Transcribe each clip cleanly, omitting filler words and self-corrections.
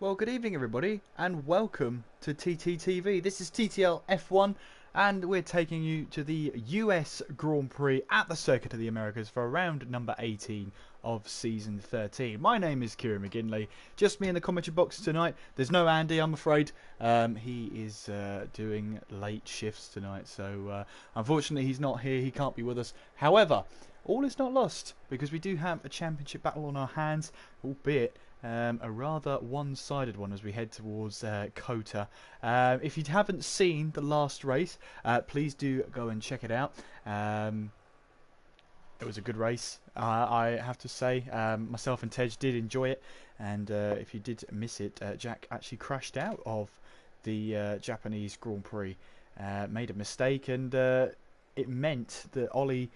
Well, good evening, everybody, and welcome to TTTV. This is TTL F1, and we're taking you to the US Grand Prix at the Circuit of the Americas for round number 18 of season 13. My name is Kieran McGinley. Just me in the commentary box tonight. There's no Andy, I'm afraid. He is doing late shifts tonight, so unfortunately he's not here. He can't be with us. However, all is not lost, because we do have a championship battle on our hands, albeit a rather one-sided one as we head towards Kota. If you haven't seen the last race, please do go and check it out. It was a good race, I have to say. Myself and Tej did enjoy it, and if you did miss it, Jack actually crashed out of the Japanese Grand Prix, made a mistake, and it meant that Ollie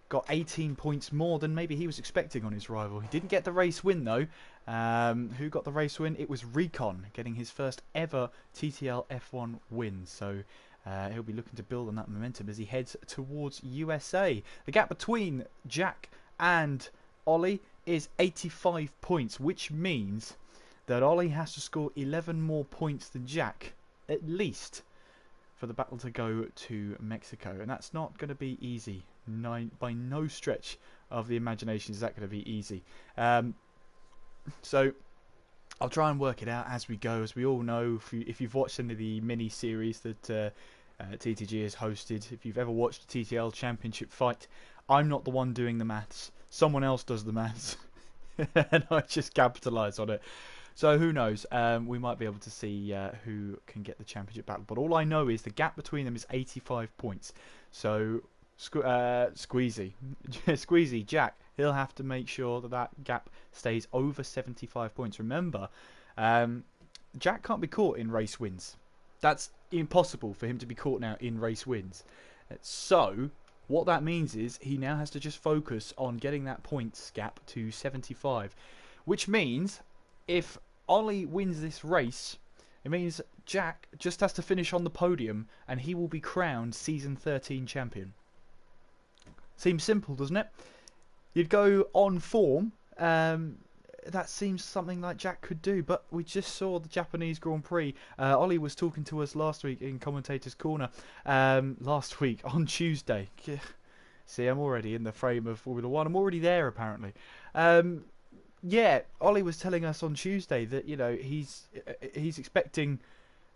got 18 points more than maybe he was expecting on his rival. He didn't get the race win though. Who got the race win? It was Recon, getting his first ever TTL F1 win. So he'll be looking to build on that momentum as he heads towards USA. The gap between Jack and Ollie is 85 points, which means that Ollie has to score 11 more points than Jack, at least, for the battle to go to Mexico. And that's not going to be easy. By no stretch of the imagination is that going to be easy. So I'll try and work it out as we go. As we all know, if you've watched any of the mini-series that TTG has hosted, if you've ever watched a TTL Championship fight, I'm not the one doing the maths. Someone else does the maths. And I just capitalise on it. So who knows? We might be able to see who can get the championship battle. But all I know is the gap between them is 85 points. So Squeezy, Jack, he'll have to make sure that that gap stays over 75 points. Remember, Jack can't be caught in race wins. That's impossible for him to be caught now in race wins. So what that means is he now has to just focus on getting that points gap to 75, which means if Ollie wins this race, it means Jack just has to finish on the podium and he will be crowned season 13 champion. Seems simple, doesn't it? You'd go on form. That seems something like Jack could do, but we just saw the Japanese Grand Prix. Ollie was talking to us last week in Commentator's Corner. Last week on Tuesday. See, I'm already in the frame of Formula 1. I'm already there, apparently. Yeah, Ollie was telling us on Tuesday that he's expecting.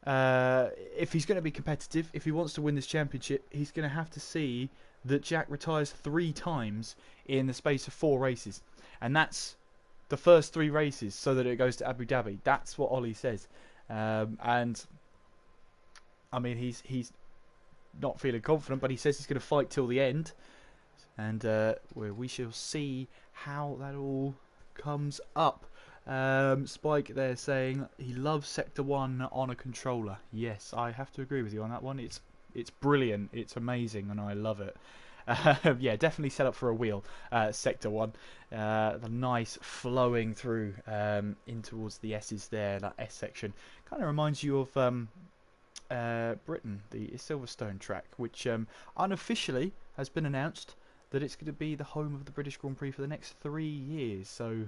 If he's going to be competitive, if he wants to win this championship, he's going to have to see that Jack retires 3 times in the space of 4 races. And that's the first 3 races so that it goes to Abu Dhabi. That's what Ollie says. And I mean, he's not feeling confident, but he says he's going to fight till the end. And we shall see how that all comes up. Spike there saying he loves Sector 1 on a controller. Yes, I have to agree with you on that one. It's brilliant, it's amazing, and I love it. Yeah, definitely set up for a wheel, Sector 1. The nice flowing through in towards the S's there, that S section. Kind of reminds you of Britain, the Silverstone track, which unofficially has been announced that it's going to be the home of the British Grand Prix for the next 3 years. So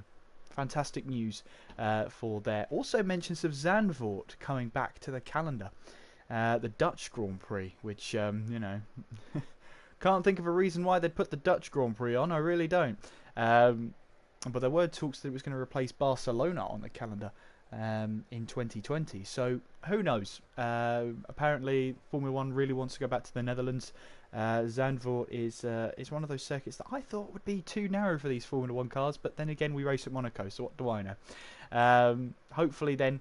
fantastic news for there. Also mentions of Zandvoort coming back to the calendar. The Dutch Grand Prix, which, can't think of a reason why they'd put the Dutch Grand Prix on. I really don't. But there were talks that it was going to replace Barcelona on the calendar in 2020. So who knows? Apparently, Formula 1 really wants to go back to the Netherlands. Zandvoort is one of those circuits that I thought would be too narrow for these Formula 1 cars. But then again, we race at Monaco, so what do I know? Hopefully then,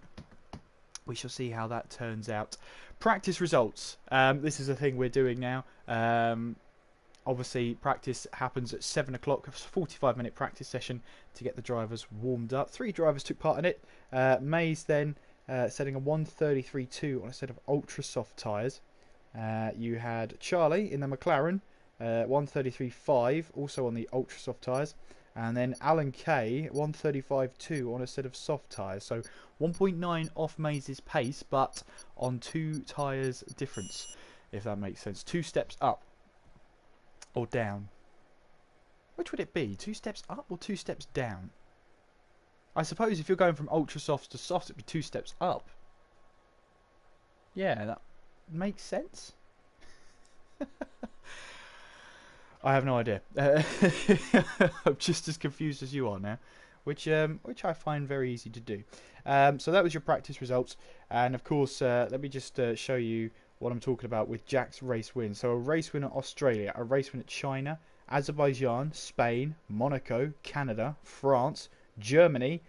we shall see how that turns out. Practice results. This is a thing we're doing now. Obviously, practice happens at 7 o'clock. A 45-minute practice session to get the drivers warmed up. 3 drivers took part in it. Mays then setting a 133.2 on a set of ultra soft tyres. You had Charlie in the McLaren, 133.5, also on the ultra soft tyres. And then Alan Kay, 135.2 on a set of soft tyres. So 1.9 off Mays' pace, but on 2 tyres difference, if that makes sense. 2 steps up or down. Which would it be? 2 steps up or 2 steps down? I suppose if you're going from ultra softs to softs, it'd be 2 steps up. Yeah, that makes sense. I have no idea. I'm just as confused as you are now, which I find very easy to do. So that was your practice results, and of course, let me just show you what I'm talking about with Jack's race win. So a race win at Australia, a race win at China, Azerbaijan, Spain, Monaco, Canada, France, Germany,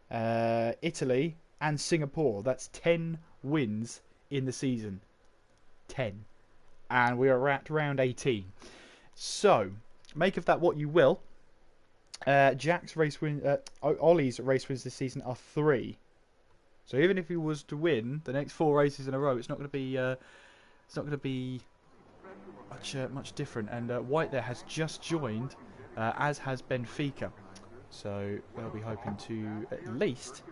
Italy, and Singapore. That's 10 wins in the season. 10. And we are at round 18. So, make of that what you will. Jack's race win, Ollie's race wins this season are 3. So even if he was to win the next 4 races in a row, it's not going to be much different. And White there has just joined, as has Benfica. So they'll be hoping to at least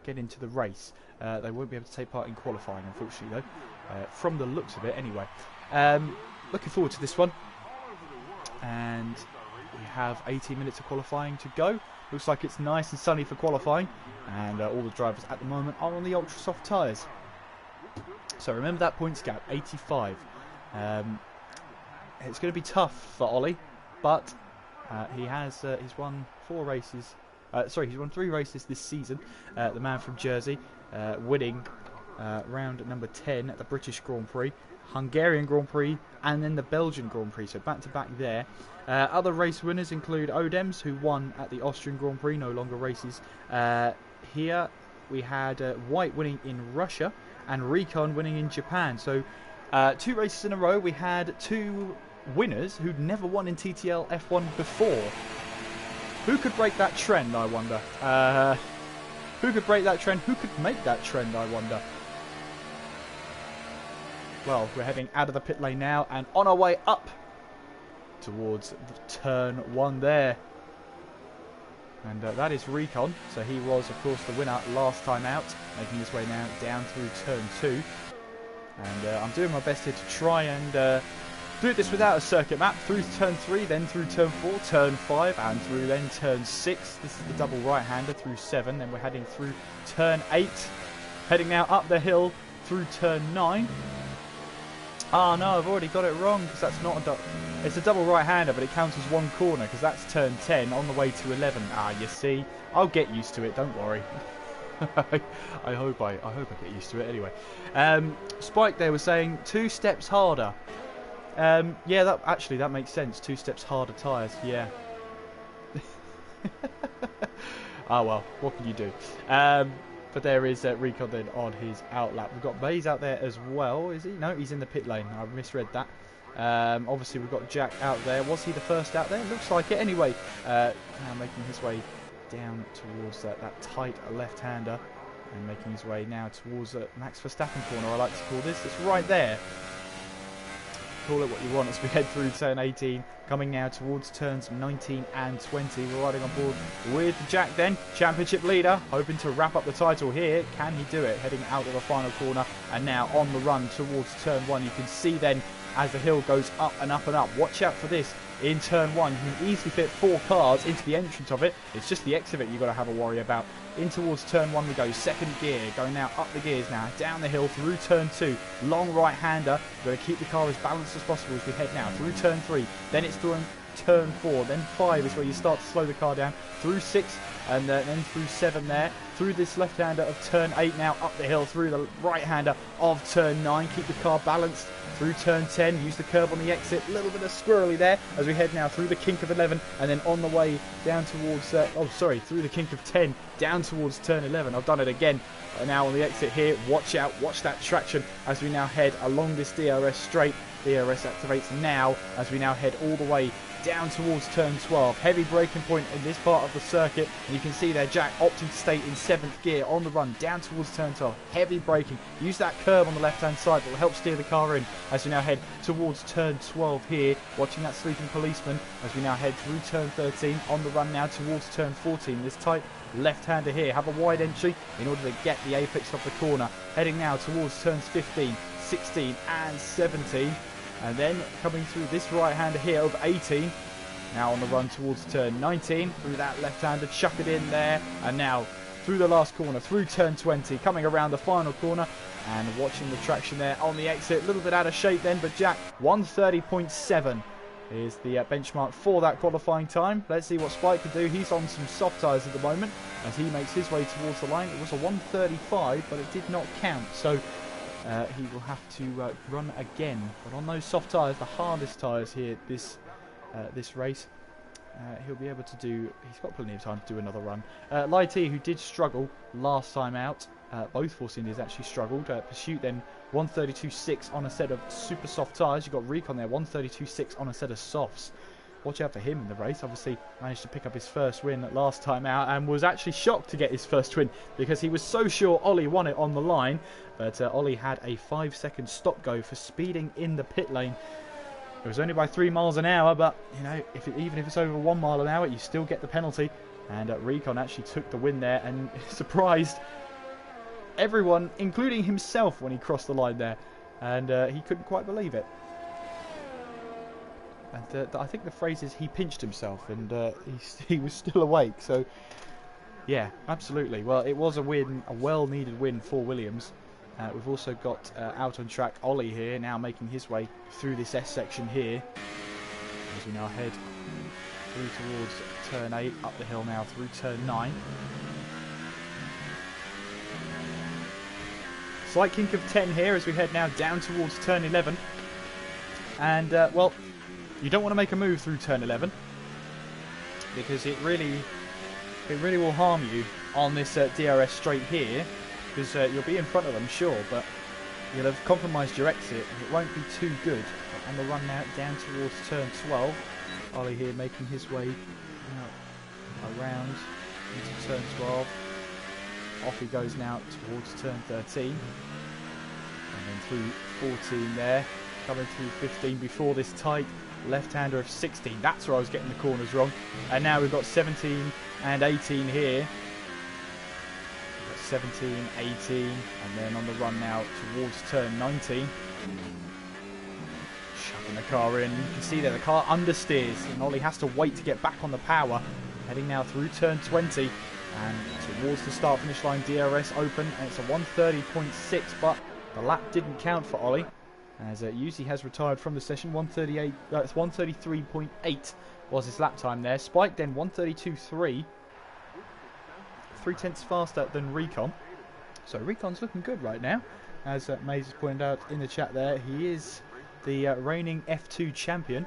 get into the race. They won't be able to take part in qualifying, unfortunately, though. From the looks of it, anyway. Looking forward to this one. And we have 18 minutes of qualifying to go. Looks like it's nice and sunny for qualifying, and all the drivers at the moment are on the ultra soft tyres. So remember that points gap, 85. It's going to be tough for Ollie, but he's won 4 races. He's won 3 races this season. The man from Jersey, winning round number 10 at the British Grand Prix, Hungarian Grand Prix, and then the Belgian Grand Prix, so back to back there. Other race winners include Odems, who won at the Austrian Grand Prix, no longer races here. We had White winning in Russia and Recon winning in Japan. So 2 races in a row. We had 2 winners who'd never won in TTL F1 before. Who could break that trend, I wonder? Who could break that trend? Who could make that trend, I wonder? Well, we're heading out of the pit lane now and on our way up towards turn 1 there. And that is Recon. So he was, of course, the winner last time out, making his way now down through turn 2. And I'm doing my best here to try and do this without a circuit map. Through turn 3, then through turn 4, turn 5, and through then turn 6. This is the double right-hander through 7. Then we're heading through turn 8. Heading now up the hill through turn 9. Oh no, I've already got it wrong, because that's not a it's a double right-hander, but it counts as 1 corner, because that's turn 10 on the way to 11. Ah, you see, I'll get used to it, don't worry. I hope I get used to it anyway. Spike there was saying 2 steps harder. Yeah, that makes sense. 2 steps harder tyres, yeah. Ah well, what can you do? But there is Recon then on his outlap. We've got Bays out there as well, is he? No, he's in the pit lane. I misread that. Obviously, we've got Jack out there. Was he the first out there? Looks like it. Anyway, now making his way down towards that tight left-hander. And making his way now towards Max Verstappen corner, I like to call this. It's right there. Call it what you want as we head through turn 18, coming now towards turns 19 and 20. We're riding on board with Jack then, championship leader, hoping to wrap up the title here. Can he do it? Heading out of the final corner and now on the run towards turn 1. You can see then as the hill goes up and up and up. Watch out for this. In turn 1, you can easily fit 4 cars into the entrance of it. It's just the exit of it you've got to have a worry about. In towards turn 1 we go, 2nd gear, going now up the gears now, down the hill through turn 2, long right-hander. You've got to keep the car as balanced as possible as we head now through turn 3, then it's through turn 4, then 5 is where you start to slow the car down, through 6, and then through 7 there, through this left-hander of turn 8 now, up the hill, through the right-hander of turn 9, keep the car balanced. Through turn 10, use the curb on the exit, a little bit of squirrely there as we head now through the kink of 11 and then on the way down towards, through the kink of 10, down towards turn 11. I've done it again. Now on the exit here, watch out, watch that traction as we now head along this DRS straight. DRS activates now as we now head all the way down towards turn 12. Heavy braking point in this part of the circuit. And you can see there Jack opting to stay in 7th gear on the run down towards turn 12. Heavy braking. Use that curb on the left hand side that will help steer the car in as we now head towards turn 12 here. Watching that sleeping policeman as we now head through turn 13 on the run now towards turn 14. This tight left-hander here. Have a wide entry in order to get the apex of the corner. Heading now towards turns 15, 16 and 17. And then coming through this right-hander here of 18. Now on the run towards turn 19, through that left-hander, chuck it in there, and now through the last corner, through turn 20, coming around the final corner, and watching the traction there on the exit. A little bit out of shape then, but Jack, 1:30.7 is the benchmark for that qualifying time. Let's see what Spike can do. He's on some soft tyres at the moment as he makes his way towards the line. It was a 1:35, but it did not count, so he will have to run again. But on those soft tyres, the hardest tyres here this race, he'll be able to do. He's got plenty of time to do another run. Lighty, who did struggle last time out, both Force Indians actually struggled. Pursuit then 1:32.6 on a set of super soft tyres. You've got Recon there, 1:32.6 on a set of softs. Watch out for him in the race. Obviously managed to pick up his first win last time out, and was actually shocked to get his first win because he was so sure Ollie won it on the line. But Ollie had a 5-second stop go for speeding in the pit lane. It was only by 3 miles an hour, but you know, even if it's over 1 mile an hour, you still get the penalty. And Recon actually took the win there and surprised everyone, including himself, when he crossed the line there. And he couldn't quite believe it. And I think the phrase is he pinched himself, and he was still awake. So yeah, absolutely. Well, it was a win, a well-needed win for Williams. We've also got out on track Ollie here, now making his way through this S section here, as we now head through towards turn 8, up the hill now through turn 9. Slight kink of 10 here as we head now down towards turn 11. And well, you don't want to make a move through turn 11 because it really will harm you on this DRS straight here. Because you'll be in front of them, sure, but you'll have compromised your exit. It won't be too good. But on the run now down towards turn 12, Ollie here making his way around into turn 12. Off he goes now towards turn 13. And then through 14 there. Coming through 15 before this tight left-hander of 16. That's where I was getting the corners wrong. And now we've got 17 and 18 here. 17, 18, and then on the run now towards turn 19. Shoving the car in. You can see there the car understeers, and Ollie has to wait to get back on the power. Heading now through turn 20 and towards the start-finish line. DRS open, and it's a 1:30.6, but the lap didn't count for Ollie, as Yuzi has retired from the session. 1:33.8 was his lap time there. Spike then 1:32.3. 0.3 faster than Recon. So Recon's looking good right now. As Maze has pointed out in the chat there, he is the reigning F2 champion.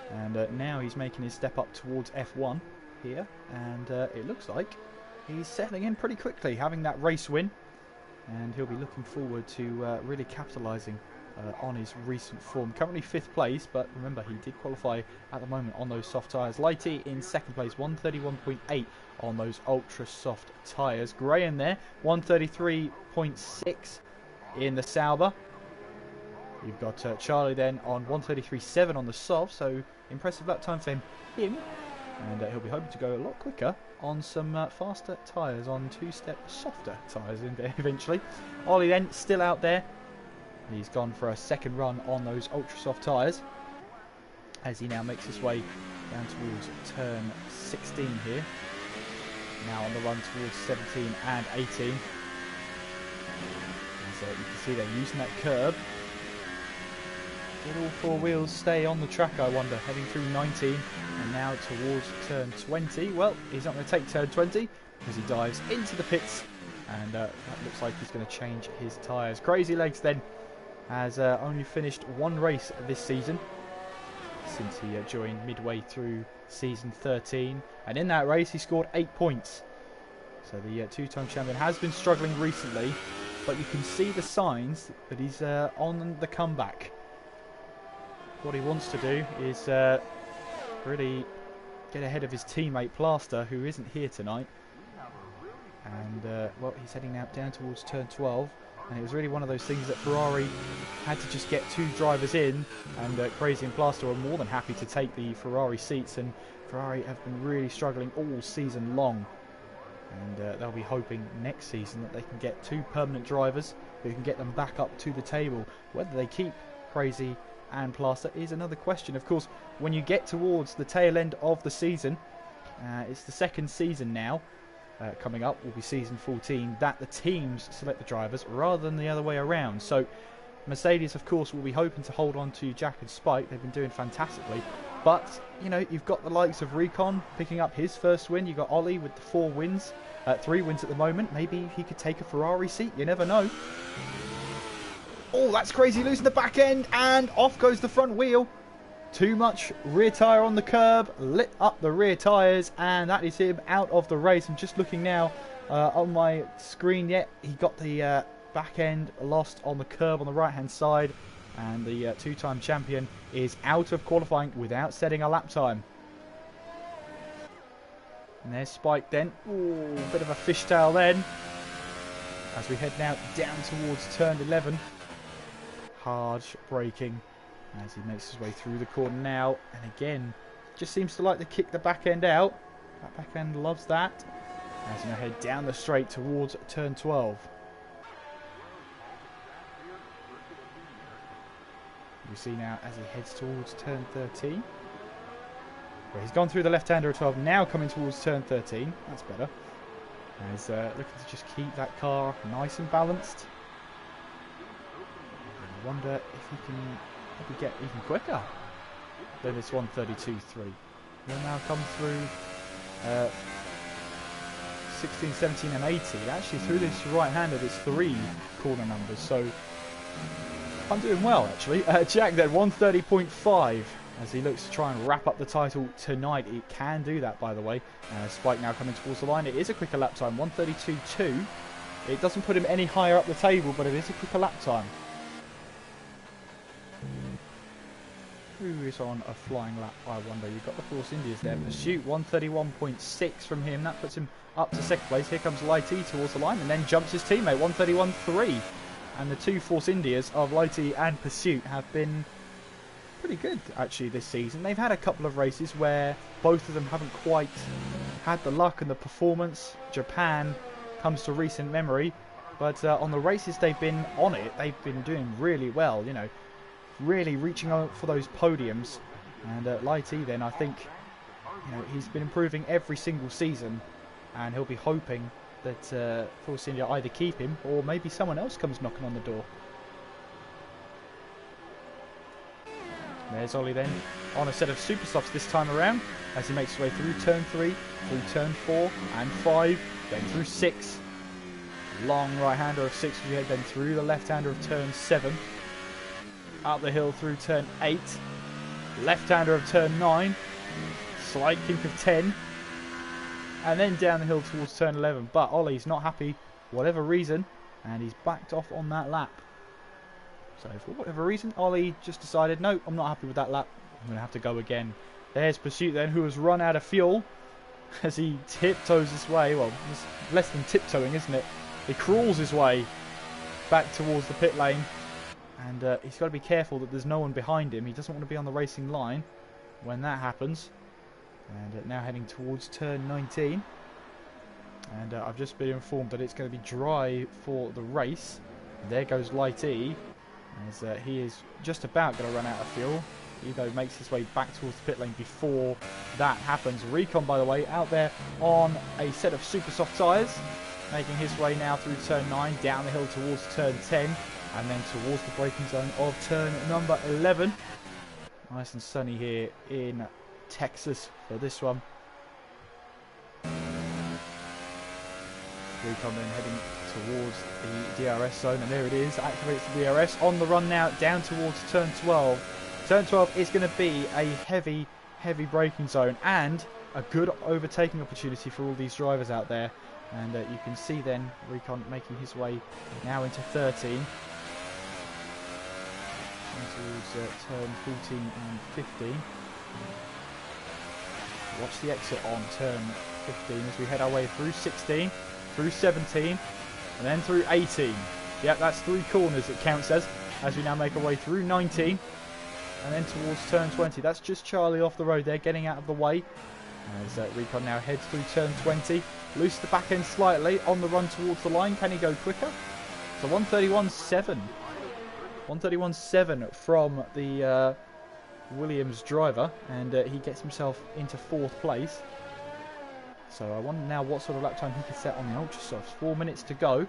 And now he's making his step up towards F1 here. And it looks like he's settling in pretty quickly, having that race win. And he'll be looking forward to really capitalising on his recent form. Currently 5th place, but remember he did qualify at the moment on those soft tyres. Lighty in 2nd place, 1:31.8 on those ultra soft tyres. Gray in there, 1:33.6 in the Sauber. You've got Charlie then on 1:33.7 on the soft, so impressive lap time for him. And he'll be hoping to go a lot quicker on some faster tyres, on 2-step softer tyres eventually. Ollie then still out there. He's gone for a second run on those ultra soft tyres as he now makes his way down towards turn 16 here. Now on the run towards 17 and 18. As you can see they're using that curb. Did all 4 wheels stay on the track, I wonder, heading through 19 and now towards turn 20. Well, he's not going to take turn 20 because he dives into the pits, and that looks like he's going to change his tyres. Crazy Legs then has only finished 1 race this season since he joined midway through season 13, and in that race he scored 8 points. So the 2-time champion has been struggling recently, but you can see the signs that he's on the comeback. What he wants to do is really get ahead of his teammate Plaster, who isn't here tonight. And well, he's heading out down towards turn 12. And it was really one of those things that Ferrari had to just get 2 drivers in, and Crazy and Plaster were more than happy to take the Ferrari seats, and Ferrari have been really struggling all season long. And they'll be hoping next season that they can get 2 permanent drivers who can get them back up to the table. Whether they keep Crazy and plaster is another question. Of course, when you get towards the tail end of the season, it's the second season now. Coming up will be season 14, that the teams select the drivers rather than the other way around. So Mercedes, of course, will be hoping to hold on to Jack and Spike. They've been doing fantastically. But, you know, you've got the likes of Recon picking up his first win. You've got Ollie with the 4 wins, 3 wins at the moment. Maybe he could take a Ferrari seat. You never know. Oh, that's crazy. Losing the back end, and off goes the front wheel. Too much rear tyre on the curb, lit up the rear tyres, and that is him out of the race. I'm just looking now on my screen. Yeah, he got the back end lost on the curb on the right hand side, and the 2-time champion is out of qualifying without setting a lap time. And there's Spike then. Ooh, bit of a fishtail then. As we head now down towards turn 11. Hard braking as he makes his way through the corner now, and again just seems to like to kick the back end out. That back end loves that. As we now head down the straight towards turn 12. You see now as he heads towards turn 13. Well, he's gone through the left-hander at 12, now coming towards turn 13. That's better. He's looking to just keep that car nice and balanced. I wonder if he can maybe get even quicker than this 132.3. He'll now come through 16, 17 and 18. Actually through this right-hander there's 3 corner numbers, so I'm doing well actually. Jack then 130.5 as he looks to try and wrap up the title tonight. It can do that, by the way. Spike now coming towards the line. It is a quicker lap time, 132.2. It doesn't put him any higher up the table, but it is a quicker lap time. Who is on a flying lap, I wonder? You've got the Force Indias there. Pursuit 131.6 from him. That puts him up to second place. Here comes Lighty towards the line and then jumps his teammate, 131.3. And the 2 Force Indias of Lighty and Pursuit have been pretty good actually this season. They've had a couple of races where both of them haven't quite had the luck and the performance. Japan comes to recent memory, but on the races they've been on it, they've been doing really well, you know, really reaching out for those podiums. And Lighty then, I think, you know, he's been improving every single season, and he'll be hoping that Force India either keep him or maybe someone else comes knocking on the door. There's Ollie then on a set of super softs this time around as he makes his way through turn 3, through turn 4 and 5, then through 6. Long right-hander of 6 as we head then through the left-hander of turn 7. Up the hill through turn 8. Left-hander of turn 9. Slight kink of 10. And then down the hill towards turn 11. But Ollie's not happy, whatever reason, and he's backed off on that lap. So for whatever reason, Ollie just decided, no, I'm not happy with that lap. I'm going to have to go again. There's Pursuit then, who has run out of fuel as he tiptoes his way. Well, it's less than tiptoeing, isn't it? He crawls his way back towards the pit lane. And he's got to be careful that there's no one behind him. He doesn't want to be on the racing line when that happens. And now heading towards turn 19. And I've just been informed that it's going to be dry for the race. There goes Lighty, as he is just about going to run out of fuel. He though makes his way back towards the pit lane before that happens. Recon, by the way, out there on a set of super soft tyres, making his way now through turn 9, down the hill towards turn 10, and then towards the braking zone of turn number 11. Nice and sunny here in Texas for this one. Recon then heading towards the DRS zone, and there it is, activates the DRS on the run now down towards turn 12. Turn 12 is going to be a heavy braking zone and a good overtaking opportunity for all these drivers out there. And you can see then Recon making his way now into 13. Towards turn 14 and 15. Watch the exit on turn 15 as we head our way through 16, through 17, and then through 18. Yep, that's 3 corners it counts as we now make our way through 19, and then towards turn 20. That's just Charlie off the road there, getting out of the way. As Recon now heads through turn 20. Loose the back end slightly, on the run towards the line. Can he go quicker? So 131.7. 1:31.7 from the Williams driver, and he gets himself into 4th place. So I wonder now what sort of lap time he can set on the Ultra Softs. 4 minutes to go,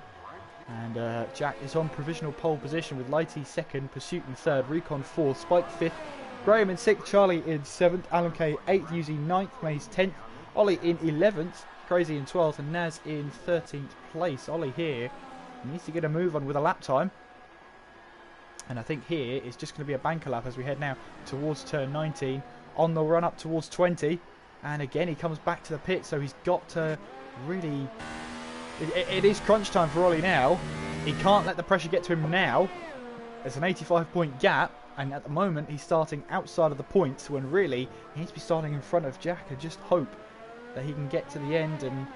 and Jack is on provisional pole position with Lighty 2nd, Pursuit in 3rd, Recon 4th, Spike 5th, Graham in 6th, Charlie in 7th, Alan K 8th, Yuzi 9th, Maze 10th, Ollie in 11th, Crazy in 12th, and Naz in 13th place. Ollie here needs to get a move on with a lap time. And I think here it's just going to be a banker lap as we head now towards turn 19, on the run up towards 20. And again, he comes back to the pit, so he's got to really... It is crunch time for Ollie now. He can't let the pressure get to him now. There's an 85-point gap, and at the moment he's starting outside of the points when really he needs to be starting in front of Jack, and just hope that he can get to the end and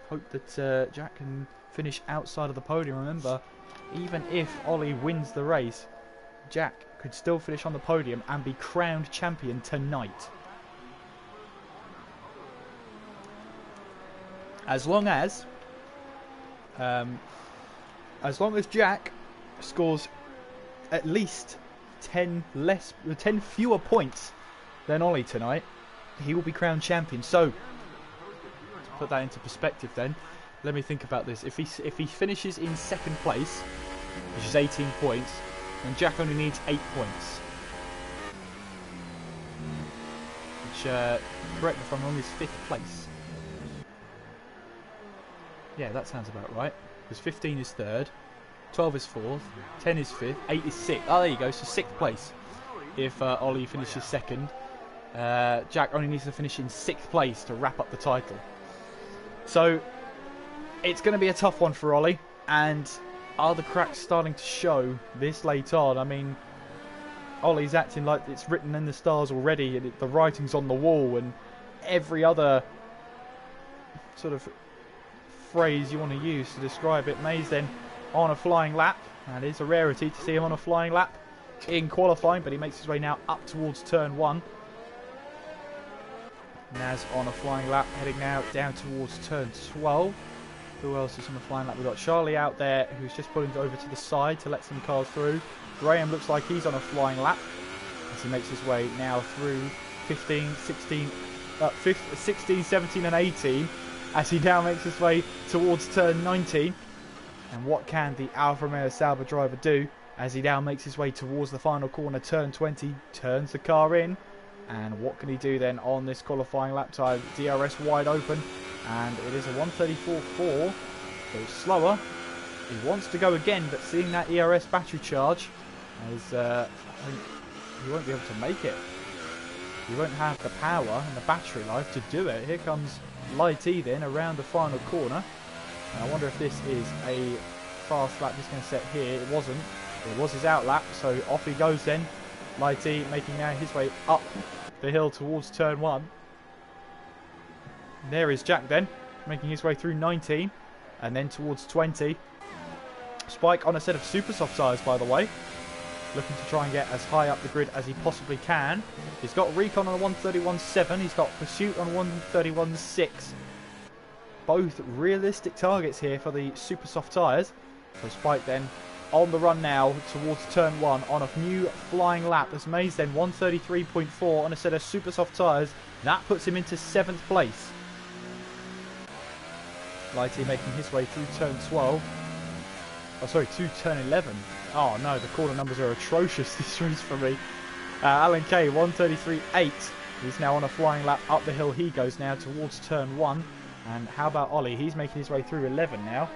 hope that Jack can finish outside of the podium. Remember, even if Ollie wins the race, Jack could still finish on the podium and be crowned champion tonight. As long as Jack scores at least 10 fewer points than Ollie tonight, he will be crowned champion. So, to put that into perspective then, let me think about this. If he finishes in 2nd place, which is 18 points, then Jack only needs 8 points. Which, correct me if I'm wrong, is 5th place. Yeah, that sounds about right. Because 15 is 3rd, 12 is 4th, 10 is 5th, 8 is 6th. Oh, there you go, so 6th place. If Ollie finishes 2nd. Jack only needs to finish in 6th place to wrap up the title. So, it's going to be a tough one for Ollie. And are the cracks starting to show this late on? I mean, Ollie's acting like it's written in the stars already, and the writing's on the wall, and every other sort of phrase you want to use to describe it. Mays then on a flying lap, and it's a rarity to see him on a flying lap in qualifying, but he makes his way now up towards turn 1. Naz on a flying lap, heading now down towards turn 12. Who else is on a flying lap? We've got Charlie out there, who's just pulling over to the side to let some cars through. Graham looks like he's on a flying lap as he makes his way now through 15, 16, 16, 17 and 18, as he now makes his way towards turn 19. And what can the Alfa Romeo Sauber driver do as he now makes his way towards the final corner, turn 20, turns the car in. And what can he do then on this qualifying lap time? DRS wide open, and it is a 1:34.4, so slower. He wants to go again, but seeing that ERS battery charge, as I think he won't be able to make it. He won't have the power and the battery life to do it. Here comes Lighty then around the final corner. And I wonder if this is a fast lap he's going to set here. It wasn't. It was his out lap, so off he goes then. Lighty making now his way up the hill towards turn 1. And there is Jack then, making his way through 19 and then towards 20. Spike on a set of super soft tyres, by the way, looking to try and get as high up the grid as he possibly can. He's got Recon on a 1:31.7, he's got Pursuit on 1:31.6. Both realistic targets here for the super soft tyres. So Spike then on the run now towards turn 1 on a new flying lap. As Mays then 1:33.4 on a set of super soft tyres. That puts him into 7th place. Lighty making his way through turn 12. Oh, sorry, to turn 11. Oh no, the corner numbers are atrocious this race for me. Alan K 1:33.8. He's now on a flying lap up the hill. He goes now towards turn 1. And how about Ollie? He's making his way through 11 now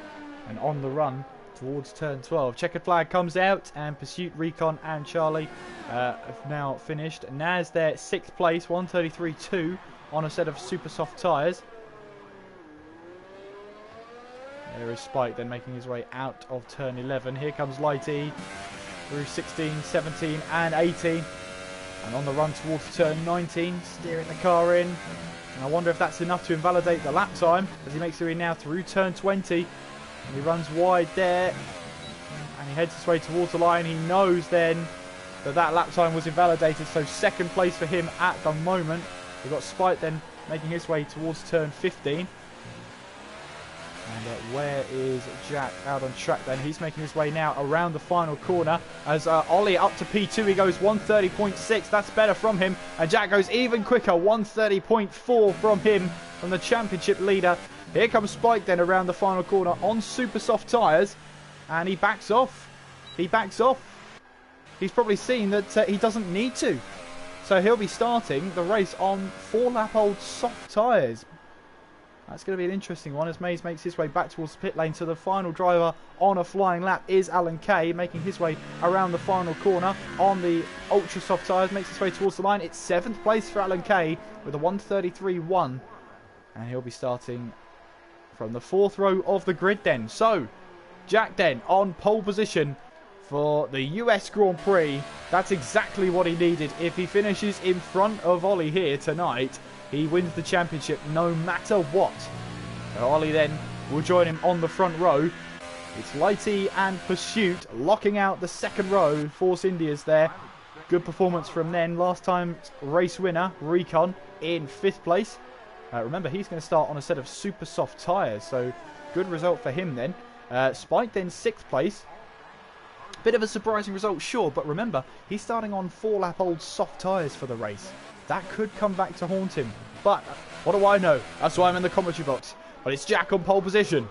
and on the run towards turn 12. Checkered flag comes out, and Pursuit, Recon and Charlie have now finished. Naz there 6th place, 1:33.2 on a set of super soft tyres. There is Spike then making his way out of turn 11. Here comes Lighty through 16, 17 and 18. And on the run towards turn 19, steering the car in. And I wonder if that's enough to invalidate the lap time as he makes his way now through turn 20. And he runs wide there. And he heads his way towards the line. He knows then that that lap time was invalidated. So 2nd place for him at the moment. We've got Spike then making his way towards turn 15. And where is Jack out on track then? He's making his way now around the final corner as Ollie up to P2. He goes 130.6. That's better from him. And Jack goes even quicker, 130.4 from him, from the championship leader. Here comes Spike then around the final corner on super soft tyres. And he backs off. He backs off. He's probably seen that he doesn't need to. So he'll be starting the race on 4-lap-old soft tyres. That's going to be an interesting one as Mays makes his way back towards the pit lane. So the final driver on a flying lap is Alan Kay, making his way around the final corner on the ultra soft tyres. Makes his way towards the line. It's 7th place for Alan Kay with a 133.1. And he'll be starting from the 4th row of the grid then. So Jack then on pole position for the US Grand Prix. That's exactly what he needed. If he finishes in front of Ollie here tonight, he wins the championship no matter what. So Ollie then will join him on the front row. It's Lighty and Pursuit locking out the 2nd row. Force India's there. Good performance from then. Last time race winner, Recon, in 5th place. Remember, he's going to start on a set of super soft tyres, so good result for him then. Spike then 6th place. Bit of a surprising result, sure, but remember, he's starting on 4-lap-old soft tyres for the race. That could come back to haunt him. But what do I know? That's why I'm in the commentary box. But it's Jack on pole position.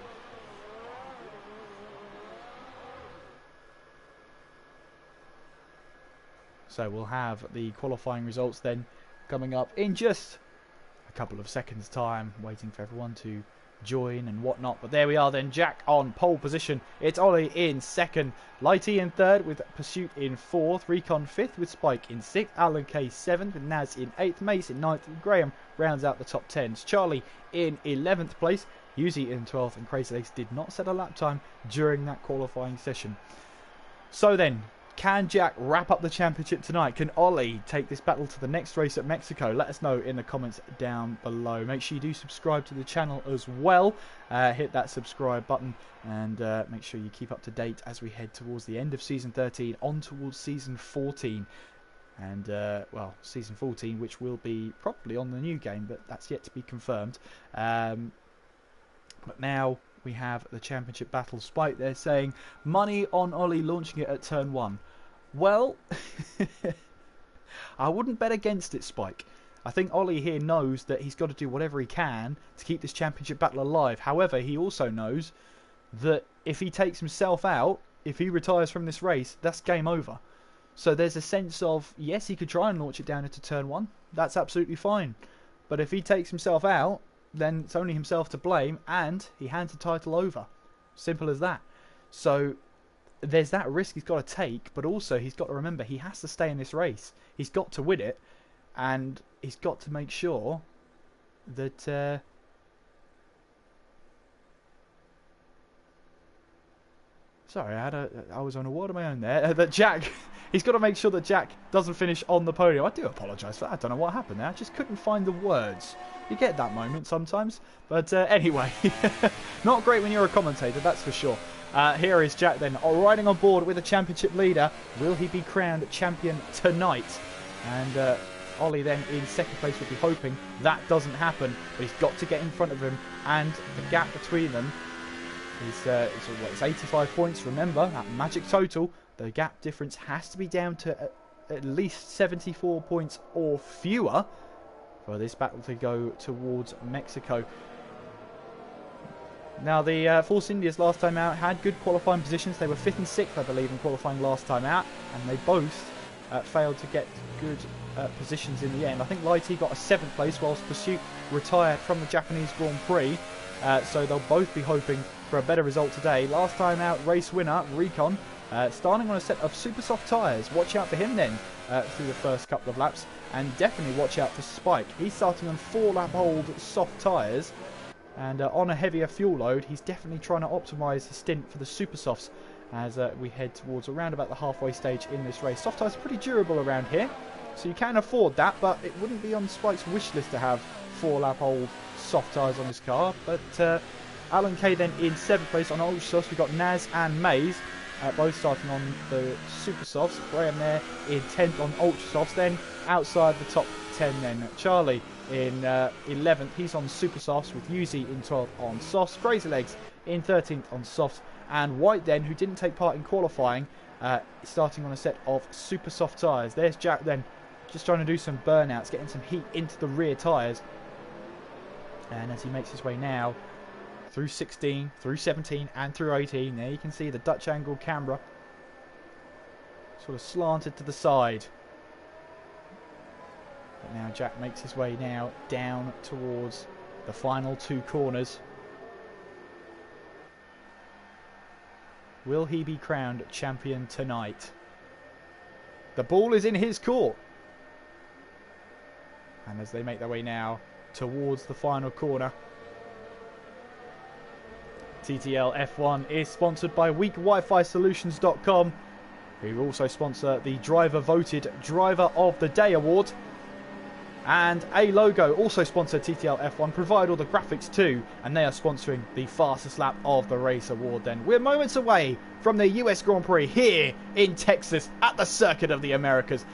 So we'll have the qualifying results then coming up in just a couple of seconds' time, waiting for everyone to join and whatnot. But there we are then, Jack on pole position. It's Ollie in 2nd, Lighty in 3rd with Pursuit in 4th, Recon 5th with Spike in 6th, Alan Kay 7th with Naz in 8th, Mace in 9th, and Graham rounds out the top 10s. Charlie in 11th place, Yuzi in 12th, and Crazy Legs did not set a lap time during that qualifying session. So then, can Jack wrap up the championship tonight? Can Ollie take this battle to the next race at Mexico? Let us know in the comments down below. Make sure you do subscribe to the channel as well. Hit that subscribe button and make sure you keep up to date as we head towards the end of Season 13 on towards Season 14. And, well, Season 14, which will be probably on the new game, but that's yet to be confirmed. But now we have the championship battle. Spike there saying money on Ollie launching it at turn 1. Well, I wouldn't bet against it, Spike. I think Ollie here knows that he's got to do whatever he can to keep this championship battle alive. However, he also knows that if he takes himself out, if he retires from this race, that's game over. So there's a sense of, yes, he could try and launch it down into turn 1. That's absolutely fine. But if he takes himself out, then it's only himself to blame, and he hands the title over. Simple as that. So there's that risk he's got to take, but also he's got to remember he has to stay in this race. He's got to win it, and he's got to make sure that sorry, I was on a word of my own there. That Jack, he's got to make sure that Jack doesn't finish on the podium. I do apologise for that. I don't know what happened there. I just couldn't find the words. You get that moment sometimes. But anyway, not great when you're a commentator, that's for sure. Here is Jack then, riding on board with a championship leader. Will he be crowned champion tonight? And Ollie then in 2nd place would be hoping that doesn't happen. But he's got to get in front of him, and the gap between them it's 85 points. Remember, that magic total, the gap difference has to be down to at least 74 points or fewer for this battle to go towards Mexico. Now, the Force Indias last time out had good qualifying positions. They were 5th and 6th, I believe, in qualifying last time out, and they both failed to get good positions in the end. I think Lighty got a 7th place, whilst Pursuit retired from the Japanese Grand Prix. So they'll both be hoping for a better result today. Last time out, race winner, Recon, starting on a set of super soft tyres. Watch out for him then through the first couple of laps. And definitely watch out for Spike. He's starting on 4-lap-old soft tyres. And on a heavier fuel load, he's definitely trying to optimise his stint for the super softs as we head towards around about the halfway stage in this race. Soft tyres are pretty durable around here, so you can afford that, but it wouldn't be on Spike's wish list to have 4-lap-old soft tyres on his car. But Alan Kay then in 7th place on ultra softs. We've got Naz and Maze both starting on the super softs. Graham there in 10th on ultra softs. Then outside the top 10 then Charlie in 11th. He's on super softs with Yuzi in 12th on softs. Crazy Legs in 13th on softs. And White then, who didn't take part in qualifying, starting on a set of super soft tyres. There's Jack then, just trying to do some burnouts, getting some heat into the rear tyres. And as he makes his way now through 16, through 17 and through 18, there you can see the Dutch angle camera sort of slanted to the side. But now Jack makes his way now down towards the final two corners. Will he be crowned champion tonight? The ball is in his court. And as they make their way now towards the final corner, TTL F1 is sponsored by weakwifi-solutions.com, who also sponsor the driver voted Driver of the Day award. And A Logo also sponsor TTL F1, provide all the graphics too, and they are sponsoring the fastest lap of the race award. Then we're moments away from the US Grand Prix here in Texas at the Circuit of the Americas.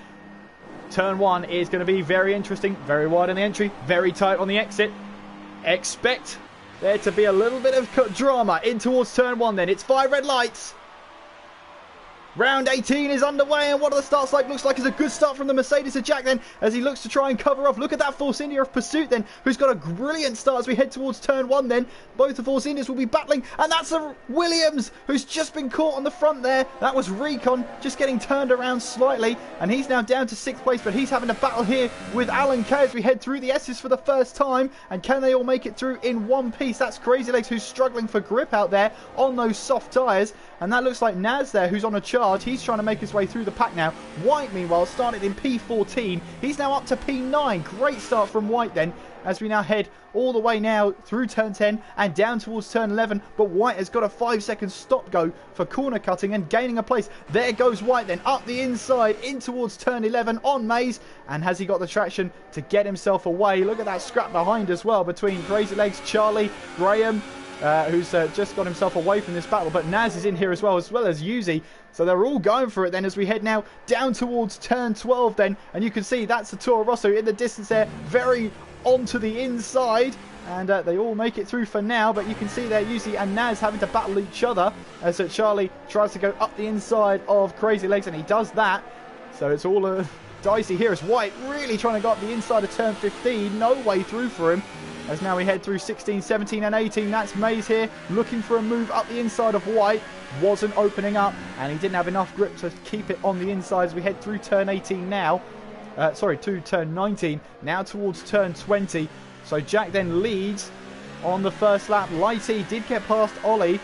Turn 1 is going to be very interesting, very wide on the entry, very tight on the exit. Expect there to be a little bit of drama in towards turn 1 then. It's 5 red lights. Round 18 is underway, and what are the starts like? Looks like it's a good start from the Mercedes of Jack then, as he looks to try and cover off. Look at that Force India of Pursuit then, who's got a brilliant start as we head towards turn 1 then. Both the Force Indias will be battling, and that's a Williams who's just been caught on the front there. That was Recon just getting turned around slightly, and he's now down to 6th place, but he's having a battle here with Alan Kay as we head through the S's for the first time. And can they all make it through in one piece? That's Crazy Legs who's struggling for grip out there on those soft tyres. And that looks like Naz there, who's on a charge. He's trying to make his way through the pack now. White, meanwhile, started in P14. He's now up to P9. Great start from White then, as we now head all the way now through turn 10 and down towards turn 11. But White has got a 5-second stop go for corner cutting and gaining a place. There goes White then, up the inside, in towards turn 11 on Maze. And has he got the traction to get himself away? Look at that scrap behind as well between Crazy Legs, Charlie, Graham, who's just got himself away from this battle, but Naz is in here as well as Yuzi, so they're all going for it then as we head now down towards turn 12 then, and you can see that's the Toro Rosso in the distance there, very onto the inside, and they all make it through for now, but you can see there Yuzi and Naz having to battle each other as Charlie tries to go up the inside of Crazy Legs, and he does that, so it's all dicey here as White really trying to go up the inside of turn 15, no way through for him. As now we head through 16, 17 and 18. That's Maze here looking for a move up the inside of White. Wasn't opening up and he didn't have enough grip to keep it on the inside as we head through turn 18 now. To turn 19. Now towards turn 20. So Jack then leads on the first lap. Lighty did get past Ollie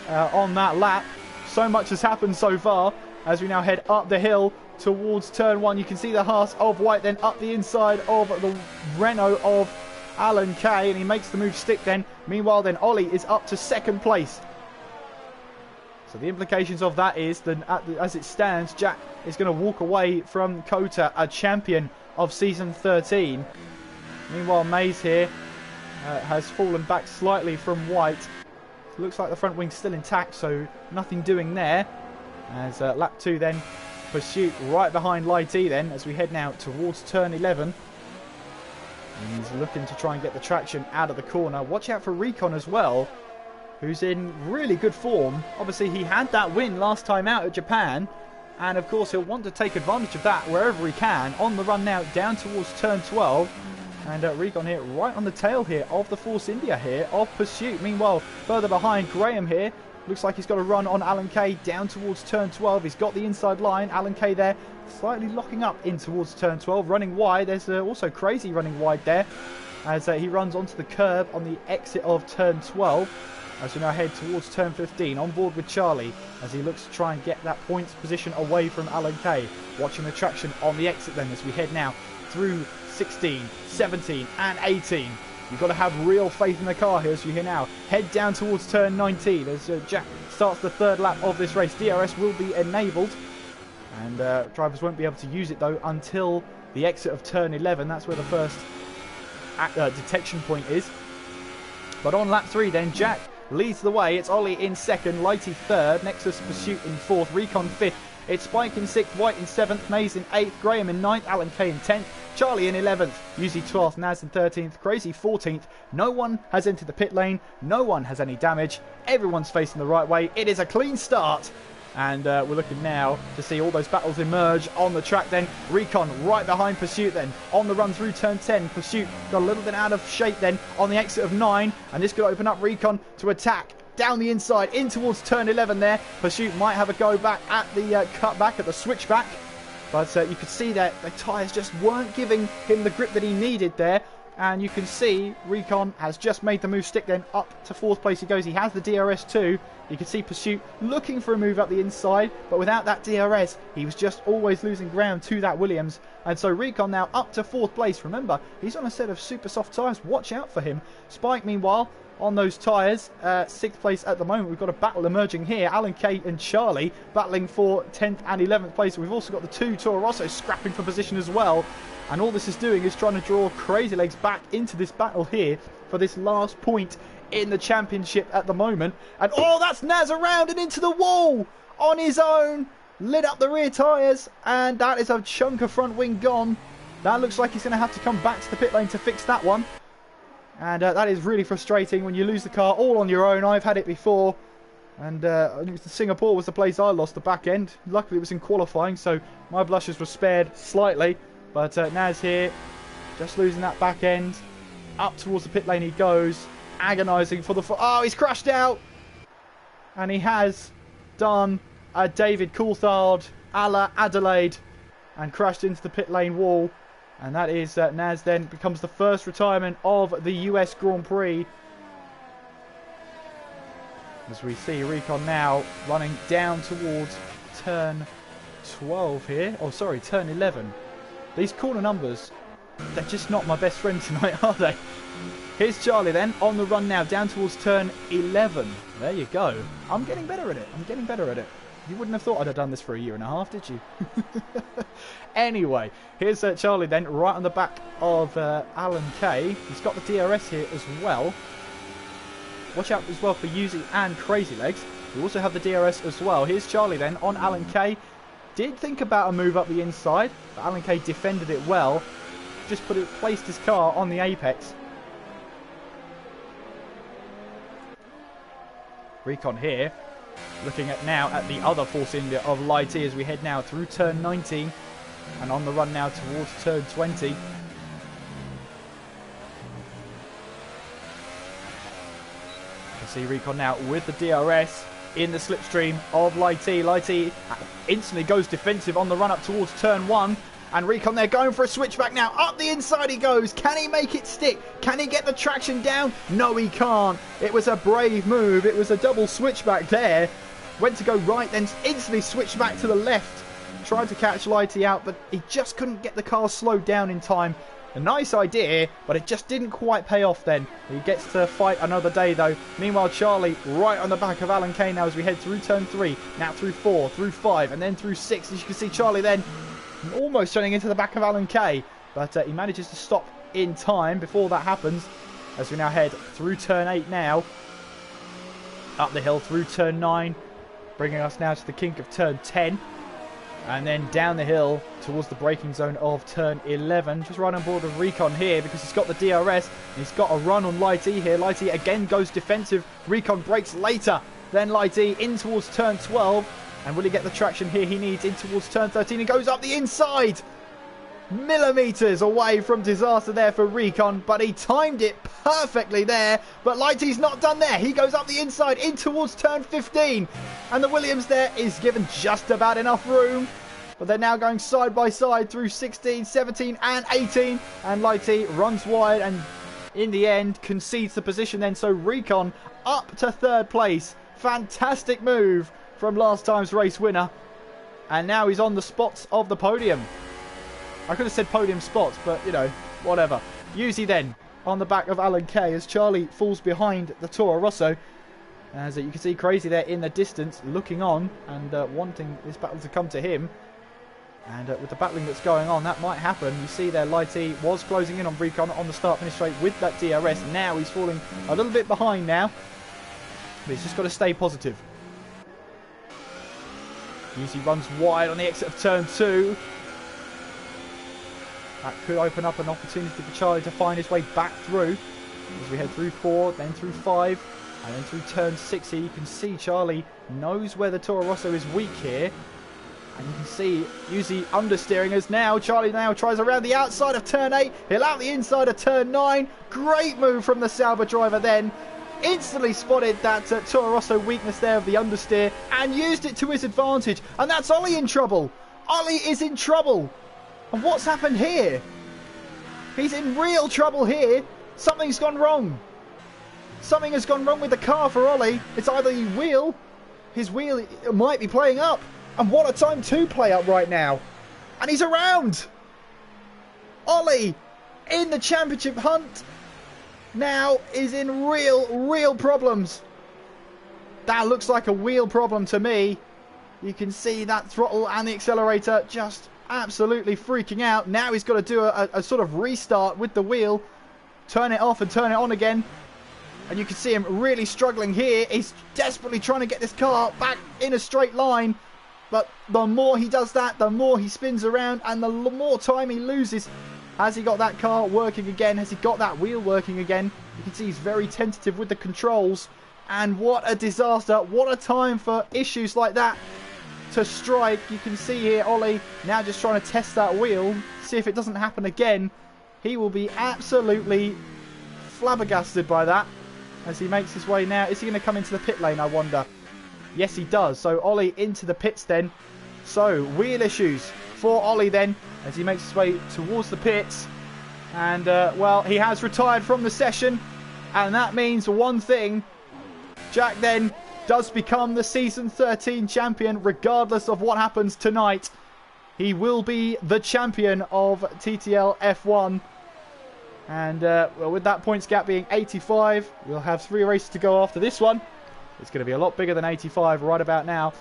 on that lap. So much has happened so far as we now head up the hill towards turn 1. You can see the Haas of White then up the inside of the Renault of Alan Kay, and he makes the move stick then. Meanwhile then Ollie is up to 2nd place. So the implications of that is that as it stands, Jack is going to walk away from Kota a champion of season 13. Meanwhile Maze here has fallen back slightly from White. Looks like the front wing's still intact, so nothing doing there. As lap 2 then, Pursuit right behind Lighty then as we head now towards turn 11. And he's looking to try and get the traction out of the corner. Watch out for Recon as well, who's in really good form. Obviously, he had that win last time out at Japan. And, of course, he'll want to take advantage of that wherever he can. On the run now, down towards turn 12. And Recon here, right on the tail here of the Force India here of Pursuit. Meanwhile, further behind, Graham here. Looks like he's got a run on Alan Kay down towards turn 12. He's got the inside line. Alan Kay there slightly locking up in towards turn 12. Running wide. There's also Crazy running wide there as he runs onto the curb on the exit of turn 12. As we now head towards turn 15. On board with Charlie as he looks to try and get that points position away from Alan Kay. Watching the traction on the exit then as we head now through 16, 17 and 18. You've got to have real faith in the car here as you hear now. Head down towards turn 19 as Jack starts the 3rd lap of this race. DRS will be enabled. And drivers won't be able to use it though until the exit of turn 11. That's where the first detection point is. But on lap 3 then, Jack leads the way. It's Ollie in 2nd, Lighty 3rd, Nexus Pursuit in 4th, Recon 5th. It's Spike in 6th, White in 7th, Maze in 8th, Graham in 9th, Alan Kay in 10th, Charlie in 11th, Yuzi 12th, Naz in 13th, Crazy 14th. No one has entered the pit lane. No one has any damage. Everyone's facing the right way. It is a clean start. And we're looking now to see all those battles emerge on the track then. Recon right behind Pursuit then. On the run through turn 10. Pursuit got a little bit out of shape then on the exit of 9. And this could open up Recon to attack down the inside in towards turn 11 there. Pursuit might have a go back at the cutback, at the switchback. But you could see that the tyres just weren't giving him the grip that he needed there. And you can see Recon has just made the move stick then. Up to 4th place he goes. He has the DRS too. You can see Pursuit looking for a move up the inside. But without that DRS, he was just always losing ground to that Williams. And so Recon now up to 4th place. Remember, he's on a set of super soft tyres. Watch out for him. Spike, meanwhile, on those tyres, 6th place at the moment. We've got a battle emerging here. Alan Kay and Charlie battling for 10th and 11th place. We've also got the 2 Toro Rosso scrapping for position as well. And all this is doing is trying to draw Crazy Legs back into this battle here for this last point in the championship at the moment. And oh, that's Naz around and into the wall on his own. Lit up the rear tyres, and that is a chunk of front wing gone. That looks like he's going to have to come back to the pit lane to fix that one. And that is really frustrating when you lose the car all on your own. I've had it before. And Singapore was the place I lost the back end. Luckily it was in qualifying, so my blushes were spared slightly. But Naz here, just losing that back end. Up towards the pit lane he goes. Agonising for the... Oh, he's crashed out! And he has done a David Coulthard a la Adelaide. And crashed into the pit lane wall. And that is Naz then becomes the first retirement of the US Grand Prix. As we see Recon now running down towards turn 12 here. Oh, sorry, turn 11. These corner numbers, they're just not my best friend tonight, are they? Here's Charlie then, on the run now, down towards turn 11. There you go. I'm getting better at it. I'm getting better at it. You wouldn't have thought I'd have done this for a year and a half, did you? Anyway, here's Charlie then, right on the back of Alan Kay. He's got the DRS here as well. Watch out as well for Yuzi and Crazy Legs. We also have the DRS as well. Here's Charlie then on Alan Kay. Did think about a move up the inside, but Alan Kay defended it well. Just placed his car on the apex. Recon here. Looking at now at the other Force India of Lighty as we head now through turn 19 and on the run now towards turn 20. You can see Recon now with the DRS in the slipstream of Lighty. Lighty instantly goes defensive on the run up towards turn 1. And Recon there going for a switchback now. Up the inside he goes. Can he make it stick? Can he get the traction down? No, he can't. It was a brave move. It was a double switchback there. Went to go right, then instantly switched back to the left. Tried to catch Lighty out, but he just couldn't get the car slowed down in time. A nice idea, but it just didn't quite pay off then. He gets to fight another day though. Meanwhile, Charlie right on the back of Alan Kay now as we head through turn 3. Now through 4, through 5, and then through 6. As you can see, Charlie then almost turning into the back of Alan Kay, but he manages to stop in time before that happens as we now head through turn 8 now, up the hill through turn 9, bringing us now to the kink of turn 10, and then down the hill towards the braking zone of turn 11. Just right on board with Recon here because he's got the DRS and he's got a run on Lighty here. Lighty again goes defensive. Recon brakes later than Lighty in towards turn 12. And will he get the traction here he needs in towards turn 13? He goes up the inside. Millimetres away from disaster there for Recon, but he timed it perfectly there. But Lighty's not done there. He goes up the inside in towards turn 15. And the Williams there is given just about enough room. But they're now going side by side through 16, 17 and 18. And Lighty runs wide and in the end concedes the position then. So Recon up to 3rd place. Fantastic move from last time's race winner. And now he's on the spots of the podium. I could have said podium spots, but, you know, whatever. Yuzi then on the back of Alan Kay as Charlie falls behind the Toro Rosso. As you can see Crazy there in the distance looking on and wanting this battle to come to him. And with the battling that's going on, that might happen. You see there Lighty was closing in on Recon on the start-finish straight with that DRS. Now he's falling a little bit behind now. But he's just got to stay positive. Yuzi runs wide on the exit of turn 2. That could open up an opportunity for Charlie to find his way back through. As we head through 4, then through 5, and then through turn 6 here, you can see Charlie knows where the Toro Rosso is weak here. And you can see Yuzi understeering us now. Charlie now tries around the outside of turn 8. He'll out the inside of turn 9. Great move from the Sauber driver then. Instantly spotted that Toro Rosso weakness there of the understeer and used it to his advantage. And that's Ollie in trouble. Ollie is in trouble. And what's happened here? He's in real trouble here. Something's gone wrong. Something has gone wrong with the car for Ollie. It's either his wheel might be playing up. And what a time to play up right now. And he's around. Ollie in the championship hunt now is in real problems. That looks like a wheel problem to me. You can see that throttle and the accelerator just absolutely freaking out. Now he's got to do a sort of restart with the wheel. Turn it off and turn it on again. And you can see him really struggling here. He's desperately trying to get this car back in a straight line. But the more he does that, the more he spins around and the more time he loses. Has he got that car working again? Has he got that wheel working again? You can see he's very tentative with the controls. And what a disaster. What a time for issues like that to strike. You can see here Ollie now just trying to test that wheel. See if it doesn't happen again. He will be absolutely flabbergasted by that as he makes his way now. Is he going to come into the pit lane, I wonder? Yes, he does. So Ollie into the pits then. So wheel issues for Ollie then as he makes his way towards the pits. And, well, he has retired from the session. And that means one thing. Jack then does become the Season 13 champion regardless of what happens tonight. He will be the champion of TTL F1. And, well, with that points gap being 85, we'll have 3 races to go after this one. It's going to be a lot bigger than 85 right about now.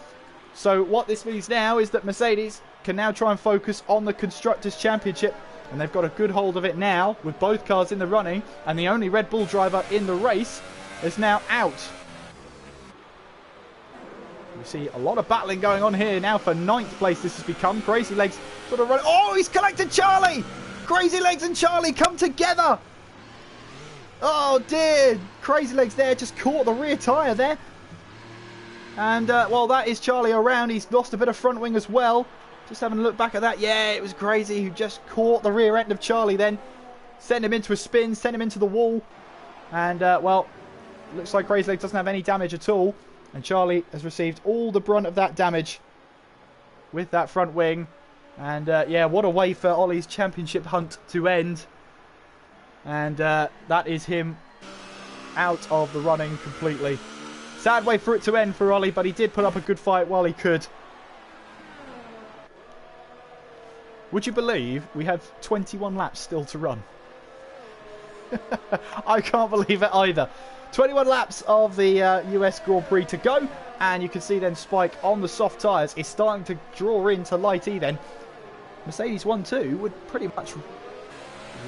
So what this means now is that Mercedes can now try and focus on the Constructors' Championship. And they've got a good hold of it now with both cars in the running. And the only Red Bull driver in the race is now out. We see a lot of battling going on here now for 9th place. This has become Crazy Legs sort of running. Oh, he's collected Charlie! Crazy Legs and Charlie come together! Oh dear! Crazy Legs there just caught the rear tyre there. And, well, that is Charlie around. He's lost a bit of front wing as well. Just having a look back at that. Yeah, it was Crazy who just caught the rear end of Charlie then. Sent him into a spin, sent him into the wall. And, well, looks like Crazy Legs doesn't have any damage at all. And Charlie has received all the brunt of that damage with that front wing. And, yeah, what a way for Ollie's championship hunt to end. And that is him out of the running completely. Sad way for it to end for Ollie, but he did put up a good fight while he could. Would you believe we have 21 laps still to run? I can't believe it either. 21 laps of the US Grand Prix to go. And you can see then Spike on the soft tyres is starting to draw into light E then. Mercedes 1-2 would pretty much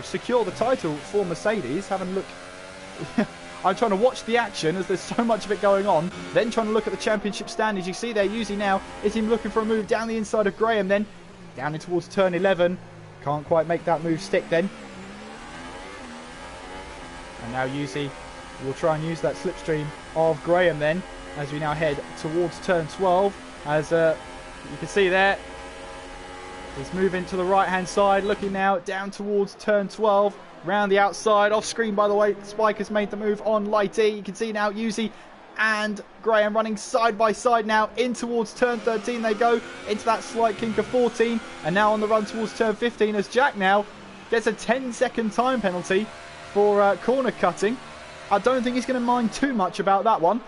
secure the title for Mercedes. Having a look. I'm trying to watch the action as there's so much of it going on. Then trying to look at the championship standings. You see there, Yuzi now is him looking for a move down the inside of Graham then. Down in towards turn 11. Can't quite make that move stick then. And now Yuzi will try and use that slipstream of Graham then. As we now head towards turn 12. As you can see there. He's moving to the right hand side. Looking now down towards turn 12. Round the outside, off screen by the way, Spike has made the move on light E. You can see now Yuzi and Graham running side by side now in towards turn 13 they go, into that slight kink of 14, and now on the run towards turn 15 as Jack now gets a 10-second time penalty for corner cutting. I don't think he's going to mind too much about that one.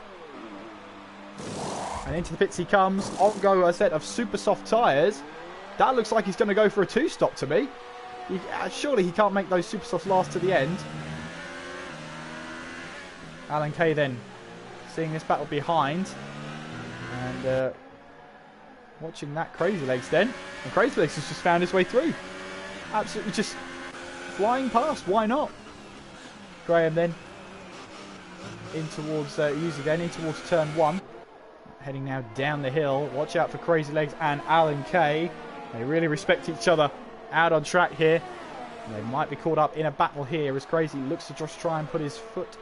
And into the pits he comes, on go a set of super soft tyres. That looks like he's going to go for a 2-stop to me. Surely he can't make those super softs last to the end. Alan Kay then seeing this battle behind. And watching that Crazy Legs then. And Crazy Legs has just found his way through. Absolutely just flying past. Why not? Graham then in towards Yuzi then in towards turn 1. Heading now down the hill. Watch out for Crazy Legs and Alan Kay. They really respect each other out on track here. They might be caught up in a battle here as Crazy looks to just try and put his foot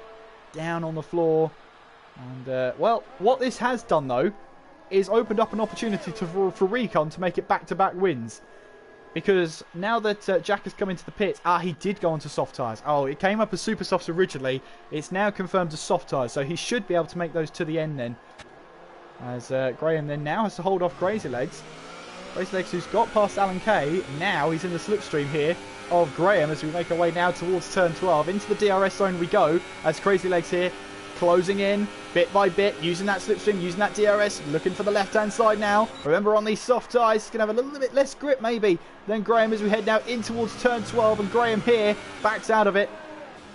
down on the floor. And, well, what this has done, though, is opened up an opportunity for Recon to make it back-to-back wins. Because now that Jack has come into the pit, he did go onto soft tyres. Oh, it came up as super softs originally. It's now confirmed as soft tyres, so he should be able to make those to the end then. As Graham then now has to hold off Crazy Legs. Crazy Legs, who's got past Alan Kay, now he's in the slipstream here of Graham as we make our way now towards turn 12. Into the DRS zone we go as Crazy Legs here closing in bit by bit, using that slipstream, using that DRS, looking for the left-hand side now. Remember, on these soft tyres, he's going to have a little bit less grip maybe than Graham as we head now in towards turn 12, and Graham here backs out of it.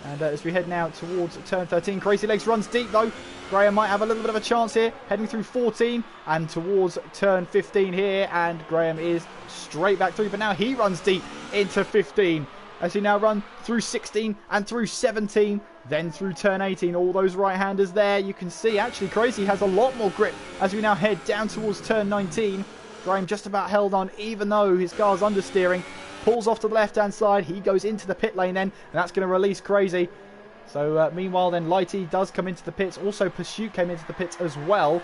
And as we head now towards turn 13, Crazy Legs runs deep though. Graham might have a little bit of a chance here, heading through 14 and towards turn 15 here, and Graham is straight back through, but now he runs deep into 15 as he now run through 16 and through 17, then through turn 18. All those right-handers there, you can see actually Crazy has a lot more grip as we now head down towards turn 19. Graham just about held on, even though his car's understeering. Pulls off to the left-hand side. He goes into the pit lane then, and that's going to release Crazy. So meanwhile then, Lighty does come into the pits. Also Pursuit came into the pits as well.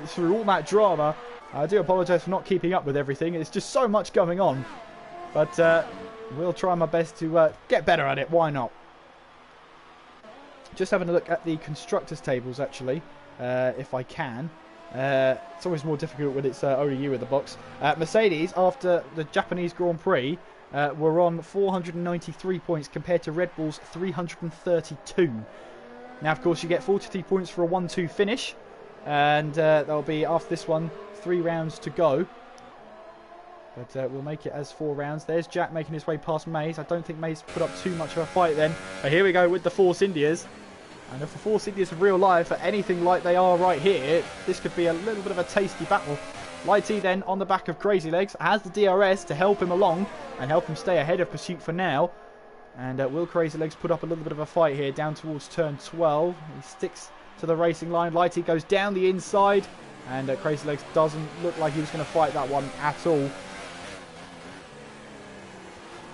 Through all that drama, I do apologise for not keeping up with everything. It's just so much going on. But we'll try my best to get better at it. Why not? Just having a look at the constructors tables actually, if I can. It's always more difficult when it's only you in the box. Mercedes, after the Japanese Grand Prix, were on 493 points compared to Red Bull's 332. Now, of course, you get 43 points for a 1-2 finish, and there'll be, after this one, 3 rounds to go. But we'll make it as 4 rounds. There's Jack making his way past Mays. I don't think Mays put up too much of a fight then. But here we go with the Force Indias. And if the Force Indias of real life are anything like they are right here, this could be a little bit of a tasty battle. Lighty then on the back of Crazy Legs has the DRS to help him along and help him stay ahead of Pursuit for now. And will Crazy Legs put up a little bit of a fight here down towards turn 12. He sticks to the racing line. Lighty goes down the inside, and Crazy Legs doesn't look like he was going to fight that one at all.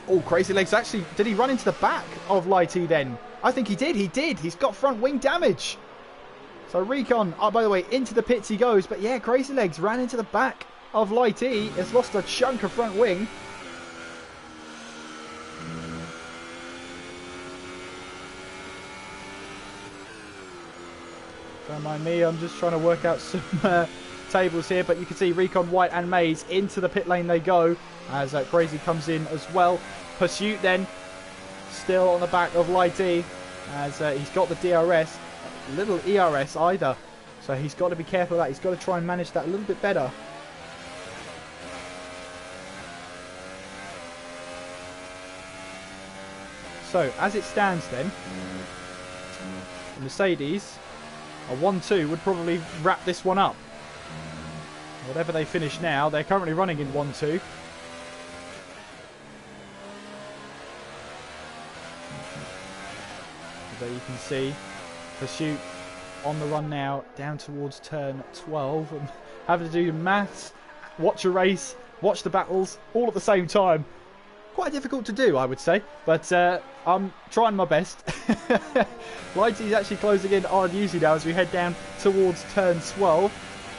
Oh, Crazy Legs actually, did he run into the back of Lighty then? I think he did, He's got front wing damage. So Recon, oh, by the way, into the pits he goes. But yeah, Crazy Legs ran into the back of Lighty. Has lost a chunk of front wing. Don't mind me, I'm just trying to work out some tables here. But you can see Recon, White and Mays into the pit lane they go. As Crazy comes in as well. Pursuit then still on the back of Lighty, as he's got the DRS, little ERS either, so he's got to be careful of that. He's got to try and manage that a little bit better. So as it stands then, Mercedes, a 1-2 would probably wrap this one up. Whatever they finish now, they're currently running in 1-2. But you can see Pursuit on the run now down towards turn 12, and having to do maths, watch a race, watch the battles all at the same time. Quite difficult to do, I would say, but I'm trying my best. Lighty's actually closing in on Yuzi now as we head down towards turn 12,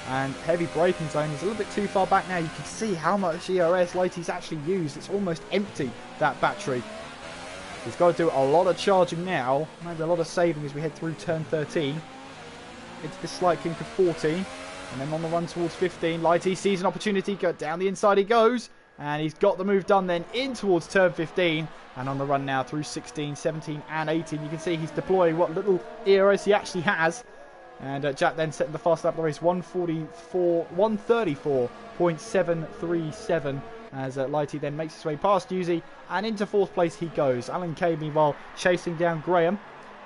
and heavy braking zone is a little bit too far back now. You can see how much ERS Lighty's actually used. It's almost empty, that battery. He's got to do a lot of charging now, maybe a lot of saving as we head through turn 13. Into this slight kink of 14, and then on the run towards 15. Lighty sees an opportunity, go down the inside he goes, and he's got the move done then in towards turn 15, and on the run now through 16, 17 and 18. You can see he's deploying what little ERS he actually has, and Jack then setting the fast lap of the race, 134.737, as Lighty then makes his way past Yuzi, and into 4th place he goes. Alan Kay meanwhile chasing down Graham.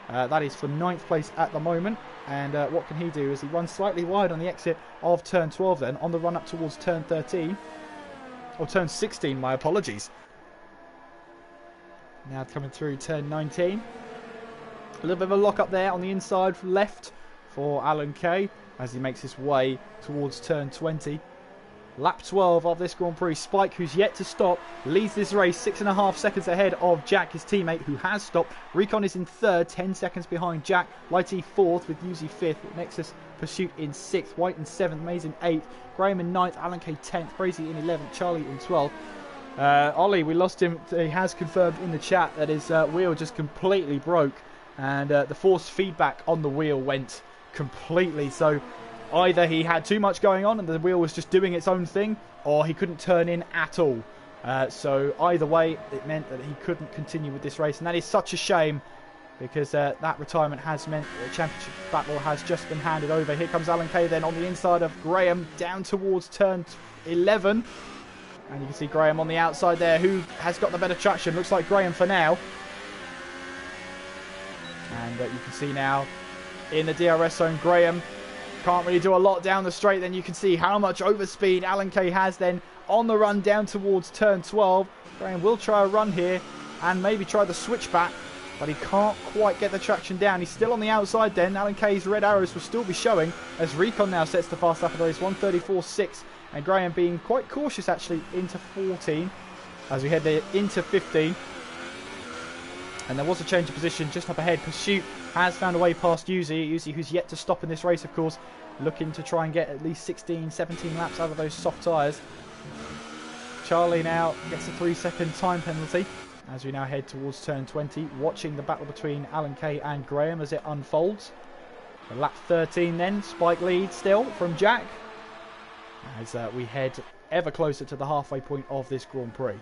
That is for 9th place at the moment. And what can he do as he runs slightly wide on the exit of turn 12 then, on the run up towards turn 13. Or turn 16, my apologies. Now coming through turn 19. A little bit of a lock up there on the inside left for Alan Kay as he makes his way towards turn 20. Lap 12 of this Grand Prix. Spike, who's yet to stop, leads this race 6.5 seconds ahead of Jack, his teammate, who has stopped. Recon is in third, 10 seconds behind Jack. Lighty fourth with Uzi fifth. Nexus Pursuit in sixth. White in seventh. Maze in eighth. Graham in ninth. Alan K 10th. Crazy in 11th. Charlie in 12th. Ollie, we lost him. He has confirmed in the chat that his wheel just completely broke. And the force feedback on the wheel went completely. So either he had too much going on and the wheel was just doing its own thing, or he couldn't turn in at all. So either way, it meant that he couldn't continue with this race. And that is such a shame, because that retirement has meant the championship battle has just been handed over. Here comes Alan Kay then on the inside of Graham down towards turn 11. And you can see Graham on the outside there, who has got the better traction. Looks like Graham for now. And you can see now in the DRS zone, Graham can't really do a lot down the straight. Then you can see how much overspeed Alan Kay has then on the run down towards turn 12. Graham will try a run here and maybe try the switchback, but he can't quite get the traction down. He's still on the outside then. Alan Kay's red arrows will still be showing as Recon now sets the fast lap of the race, 1:34.6. And Graham being quite cautious actually into 14 as we head into 15. And there was a change of position just up ahead. Pursuit has found a way past Uzi. Uzi, who's yet to stop in this race, of course, looking to try and get at least 16, 17 laps out of those soft tyres. Charlie now gets a 3-second time penalty as we now head towards turn 20, watching the battle between Alan Kay and Graham as it unfolds. For lap 13 then, Spike leads still from Jack as we head ever closer to the halfway point of this Grand Prix.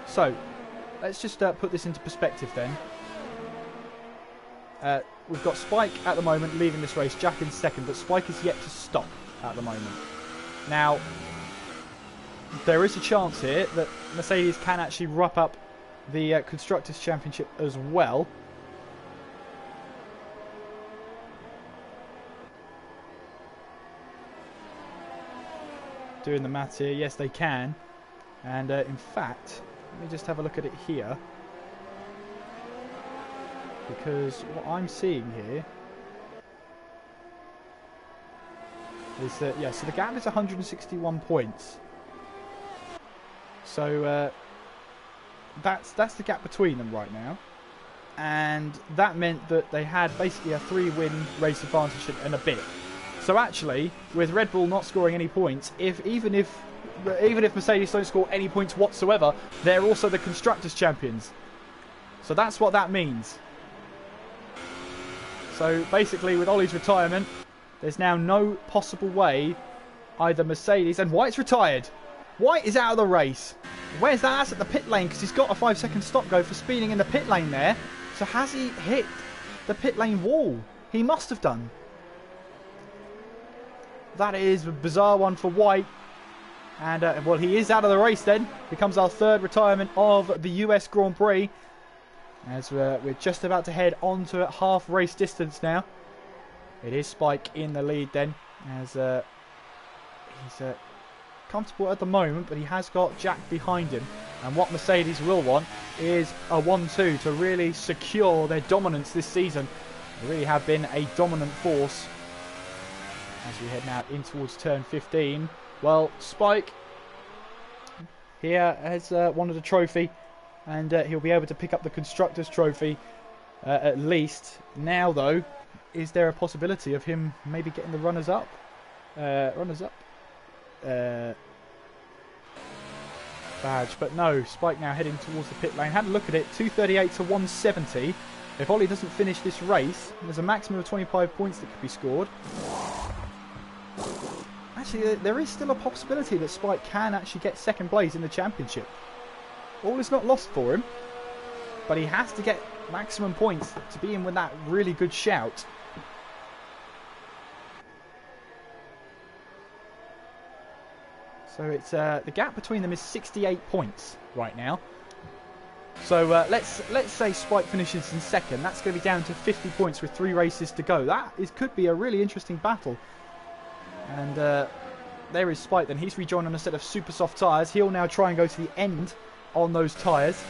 So, let's just put this into perspective then. We've got Spike at the moment leaving this race, Jack in second, but Spike is yet to stop at the moment. Now, there is a chance here that Mercedes can actually wrap up the Constructors' Championship as well. Doing the maths here, yes they can. And in fact, let me just have a look at it here, because what I'm seeing here is that, yeah, so the gap is 161 points. So that's the gap between them right now, and that meant that they had basically a 3-win race advantage and a bit. So actually, with Red Bull not scoring any points, even if Mercedes don't score any points whatsoever, they're also the Constructors' Champions. So that's what that means. So basically, with Ollie's retirement, there's now no possible way either Mercedes... And White's retired. White is out of the race. Where's that? That's at the pit lane, because he's got a 5-second stop go for speeding in the pit lane there. So has he hit the pit lane wall? He must have done. That is a bizarre one for White. And, well, he is out of the race then. Becomes our third retirement of the US Grand Prix. As we're just about to head on to half race distance now. It is Spike in the lead then. As he's comfortable at the moment, but he has got Jack behind him. And what Mercedes will want is a 1-2 to really secure their dominance this season. They really have been a dominant force. As we head now in towards turn 15. Well, Spike here has won the trophy, and he'll be able to pick up the Constructors' Trophy at least. Now, though, is there a possibility of him maybe getting the runners-up? Badge, but no. Spike now heading towards the pit lane. Had a look at it, 238 to 170. If Ollie doesn't finish this race, there's a maximum of 25 points that could be scored. Actually, there is still a possibility that Spike can actually get second place in the championship. All is not lost for him, but he has to get maximum points to be in with that really good shout. So it's the gap between them is 68 points right now. So let's say Spike finishes in second. That's going to be down to 50 points with 3 races to go. That could be a really interesting battle. And there is Spike then. He's rejoined on a set of super soft tyres. He'll now try and go to the end on those tyres.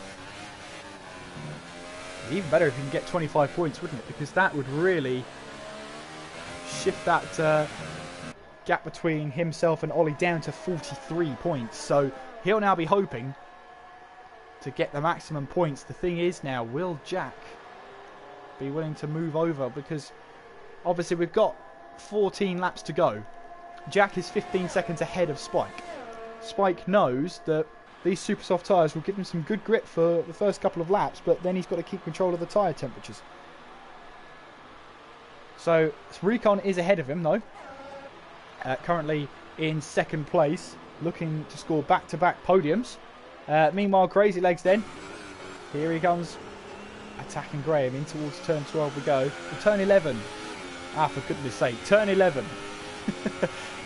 Even better if he can get 25 points, wouldn't it? Because that would really shift that gap between himself and Ollie down to 43 points. So he'll now be hoping to get the maximum points. The thing is now, will Jack be willing to move over? Because obviously we've got 14 laps to go. Jack is 15 seconds ahead of Spike. Spike knows that these super soft tyres will give him some good grip for the first couple of laps, but then he's got to keep control of the tyre temperatures. So Recon is ahead of him though. Currently in second place, looking to score back-to-back podiums. Meanwhile, Crazy Legs then. Here he comes, attacking Graham. In towards turn 12 we go. Turn 11. Ah, for goodness sake, turn 11.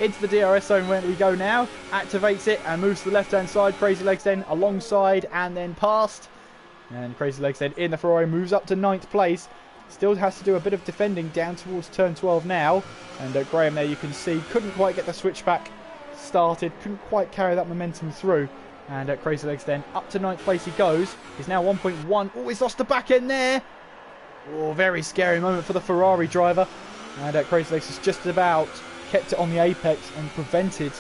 Into the DRS zone where we go now. Activates it and moves to the left-hand side. Crazy Legs then alongside and then past. And Crazy Legs then in the Ferrari moves up to 9th place. Still has to do a bit of defending down towards turn 12 now. And Graham there, you can see, couldn't quite get the switchback started. Couldn't quite carry that momentum through. And Crazy Legs then up to 9th place he goes. He's now 1.1. Oh, he's lost the back end there. Oh, very scary moment for the Ferrari driver. And Crazy Legs has just about kept it on the apex and prevented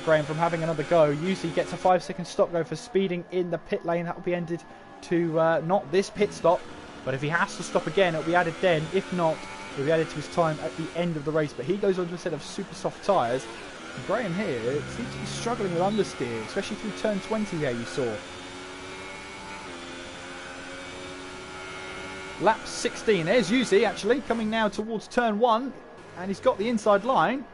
Graham from having another go. Usually gets a 5-second stop go for speeding in the pit lane. That will be ended to not this pit stop. But if he has to stop again, it'll be added then. If not, it'll be added to his time at the end of the race. But he goes on to a set of super soft tyres. And Graham here seems to be struggling with understeer, especially through turn 20 there you saw. Lap 16. There's Yuzi actually coming now towards turn 1. And he's got the inside line.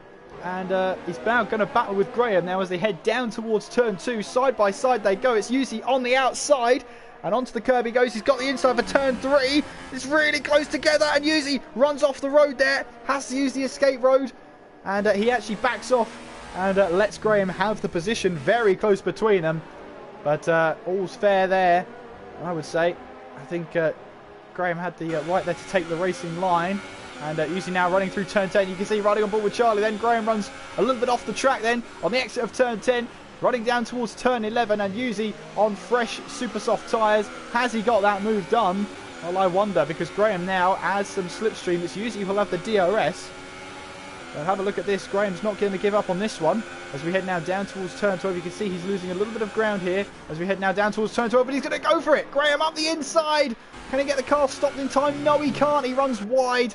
And he's now going to battle with Graham now as they head down towards turn 2. Side by side they go. It's Yuzi on the outside. And onto the curb he goes. He's got the inside for turn 3. It's really close together. And Yuzi runs off the road there. Has to use the escape road. And he actually backs off and lets Graham have the position. Very close between them. But all's fair there, I would say. I think Graham had the right there to take the racing line. And Yuzi now running through turn 10. You can see running on board with Charlie. Then Graham runs a little bit off the track then on the exit of turn 10. Running down towards turn 11, and Yuzi on fresh super soft tyres. Has he got that move done? Well, I wonder, because Graham now adds some slipstream. It's Yuzi who'll have the DRS. But have a look at this. Graham's not going to give up on this one. As we head now down towards turn 12, you can see he's losing a little bit of ground here. As we head now down towards turn 12, but he's going to go for it. Graham up the inside. Can he get the car stopped in time? No, he can't. He runs wide.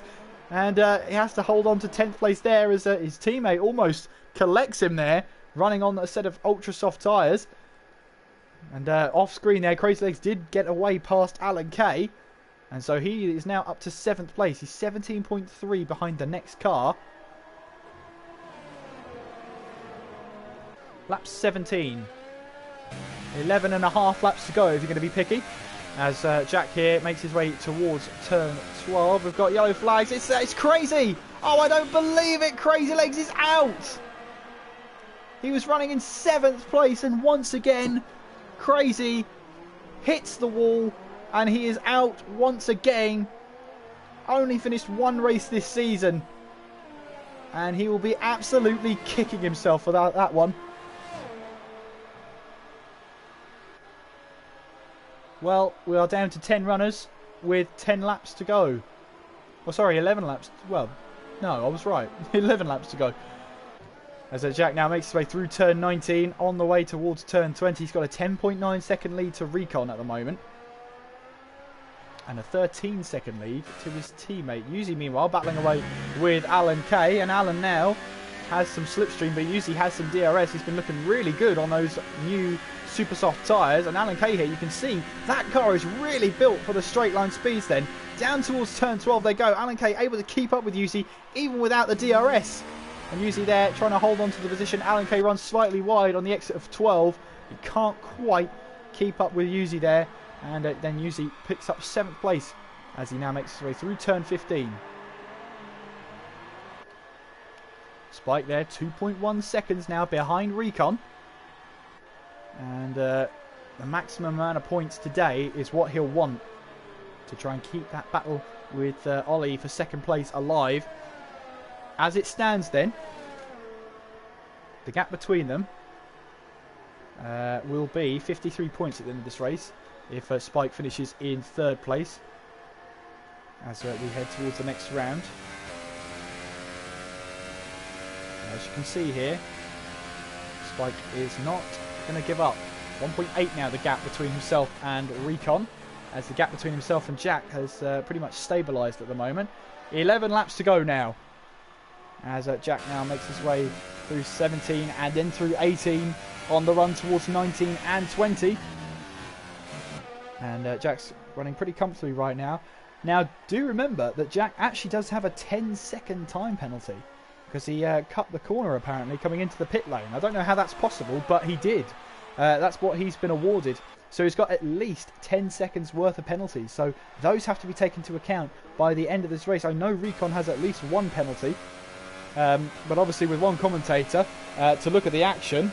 And he has to hold on to 10th place there as his teammate almost collects him there. Running on a set of ultra soft tyres. And off screen there, Crazy Legs did get away past Alan Kay. And so he is now up to 7th place. He's 17.3 behind the next car. Lap 17. 11 and a half laps to go if you're going to be picky. As Jack here makes his way towards turn 12. We've got yellow flags. It's crazy. Oh, I don't believe it. Crazy Legs is out. He was running in 7th place, and once again, Crazy hits the wall, and he is out once again. Only finished one race this season, and he will be absolutely kicking himself for that one. Well, we are down to 10 runners with 10 laps to go. Oh, sorry, 11 laps. Well, no, I was right. 11 laps to go. As Jack now makes his way through turn 19, on the way towards turn 20. He's got a 10.9 second lead to Recon at the moment. And a 13 second lead to his teammate. Yuzi, meanwhile, battling away with Alan Kay. And Alan now has some slipstream, but Yuzi has some DRS. He's been looking really good on those new super soft tyres. And Alan Kay here, you can see that car is really built for the straight line speeds then. Down towards turn 12 they go. Alan Kay able to keep up with Yuzi, even without the DRS. And Yuzi there trying to hold on to the position. Alan Kay runs slightly wide on the exit of 12. He can't quite keep up with Yuzi there. And then Yuzi picks up 7th place as he now makes his way through turn 15. Spike there, 2.1 seconds now behind Recon. And the maximum amount of points today is what he'll want to try and keep that battle with Ollie for 2nd place alive. As it stands then, the gap between them will be 53 points at the end of this race if Spike finishes in 3rd place as we head towards the next round. As you can see here, Spike is not going to give up. 1.8 now the gap between himself and Recon, as the gap between himself and Jack has pretty much stabilised at the moment. 11 laps to go now, as Jack now makes his way through 17 and then through 18 on the run towards 19 and 20. And Jack's running pretty comfortably right now. Now, do remember that Jack actually does have a 10-second time penalty, because he cut the corner apparently coming into the pit lane. I don't know how that's possible, but he did. That's what he's been awarded. So he's got at least 10 seconds worth of penalties. So those have to be taken into account by the end of this race. I know Recon has at least one penalty. But obviously with one commentator to look at the action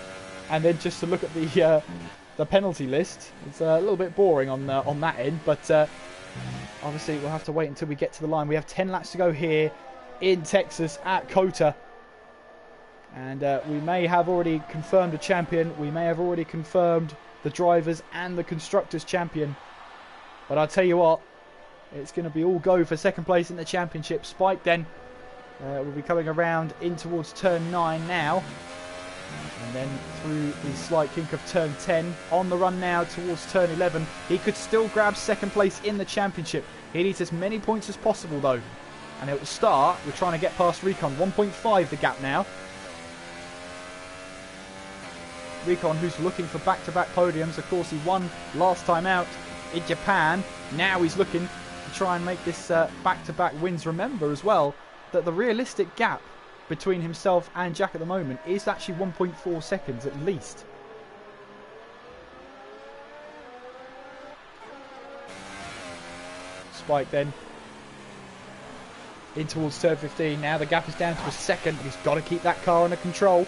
and then just to look at the penalty list, it's a little bit boring on that end. But obviously we'll have to wait until we get to the line. We have 10 laps to go here in Texas at COTA. And we may have already confirmed a champion. We may have already confirmed the drivers and the constructors champion. But I'll tell you what, it's going to be all go for second place in the championship. Spike then will be coming around in towards turn 9 now. And then through the slight kink of turn 10. On the run now towards turn 11. He could still grab second place in the championship. He needs as many points as possible though. And it will start with trying to get past Recon. 1.5 the gap now. Recon, who's looking for back-to-back podiums. Of course, he won last time out in Japan. Now he's looking to try and make this back-to-back wins. Remember as well that the realistic gap between himself and Jack at the moment is actually 1.4 seconds at least. Spike then in towards turn 15. Now the gap is down to a second. He's got to keep that car under control.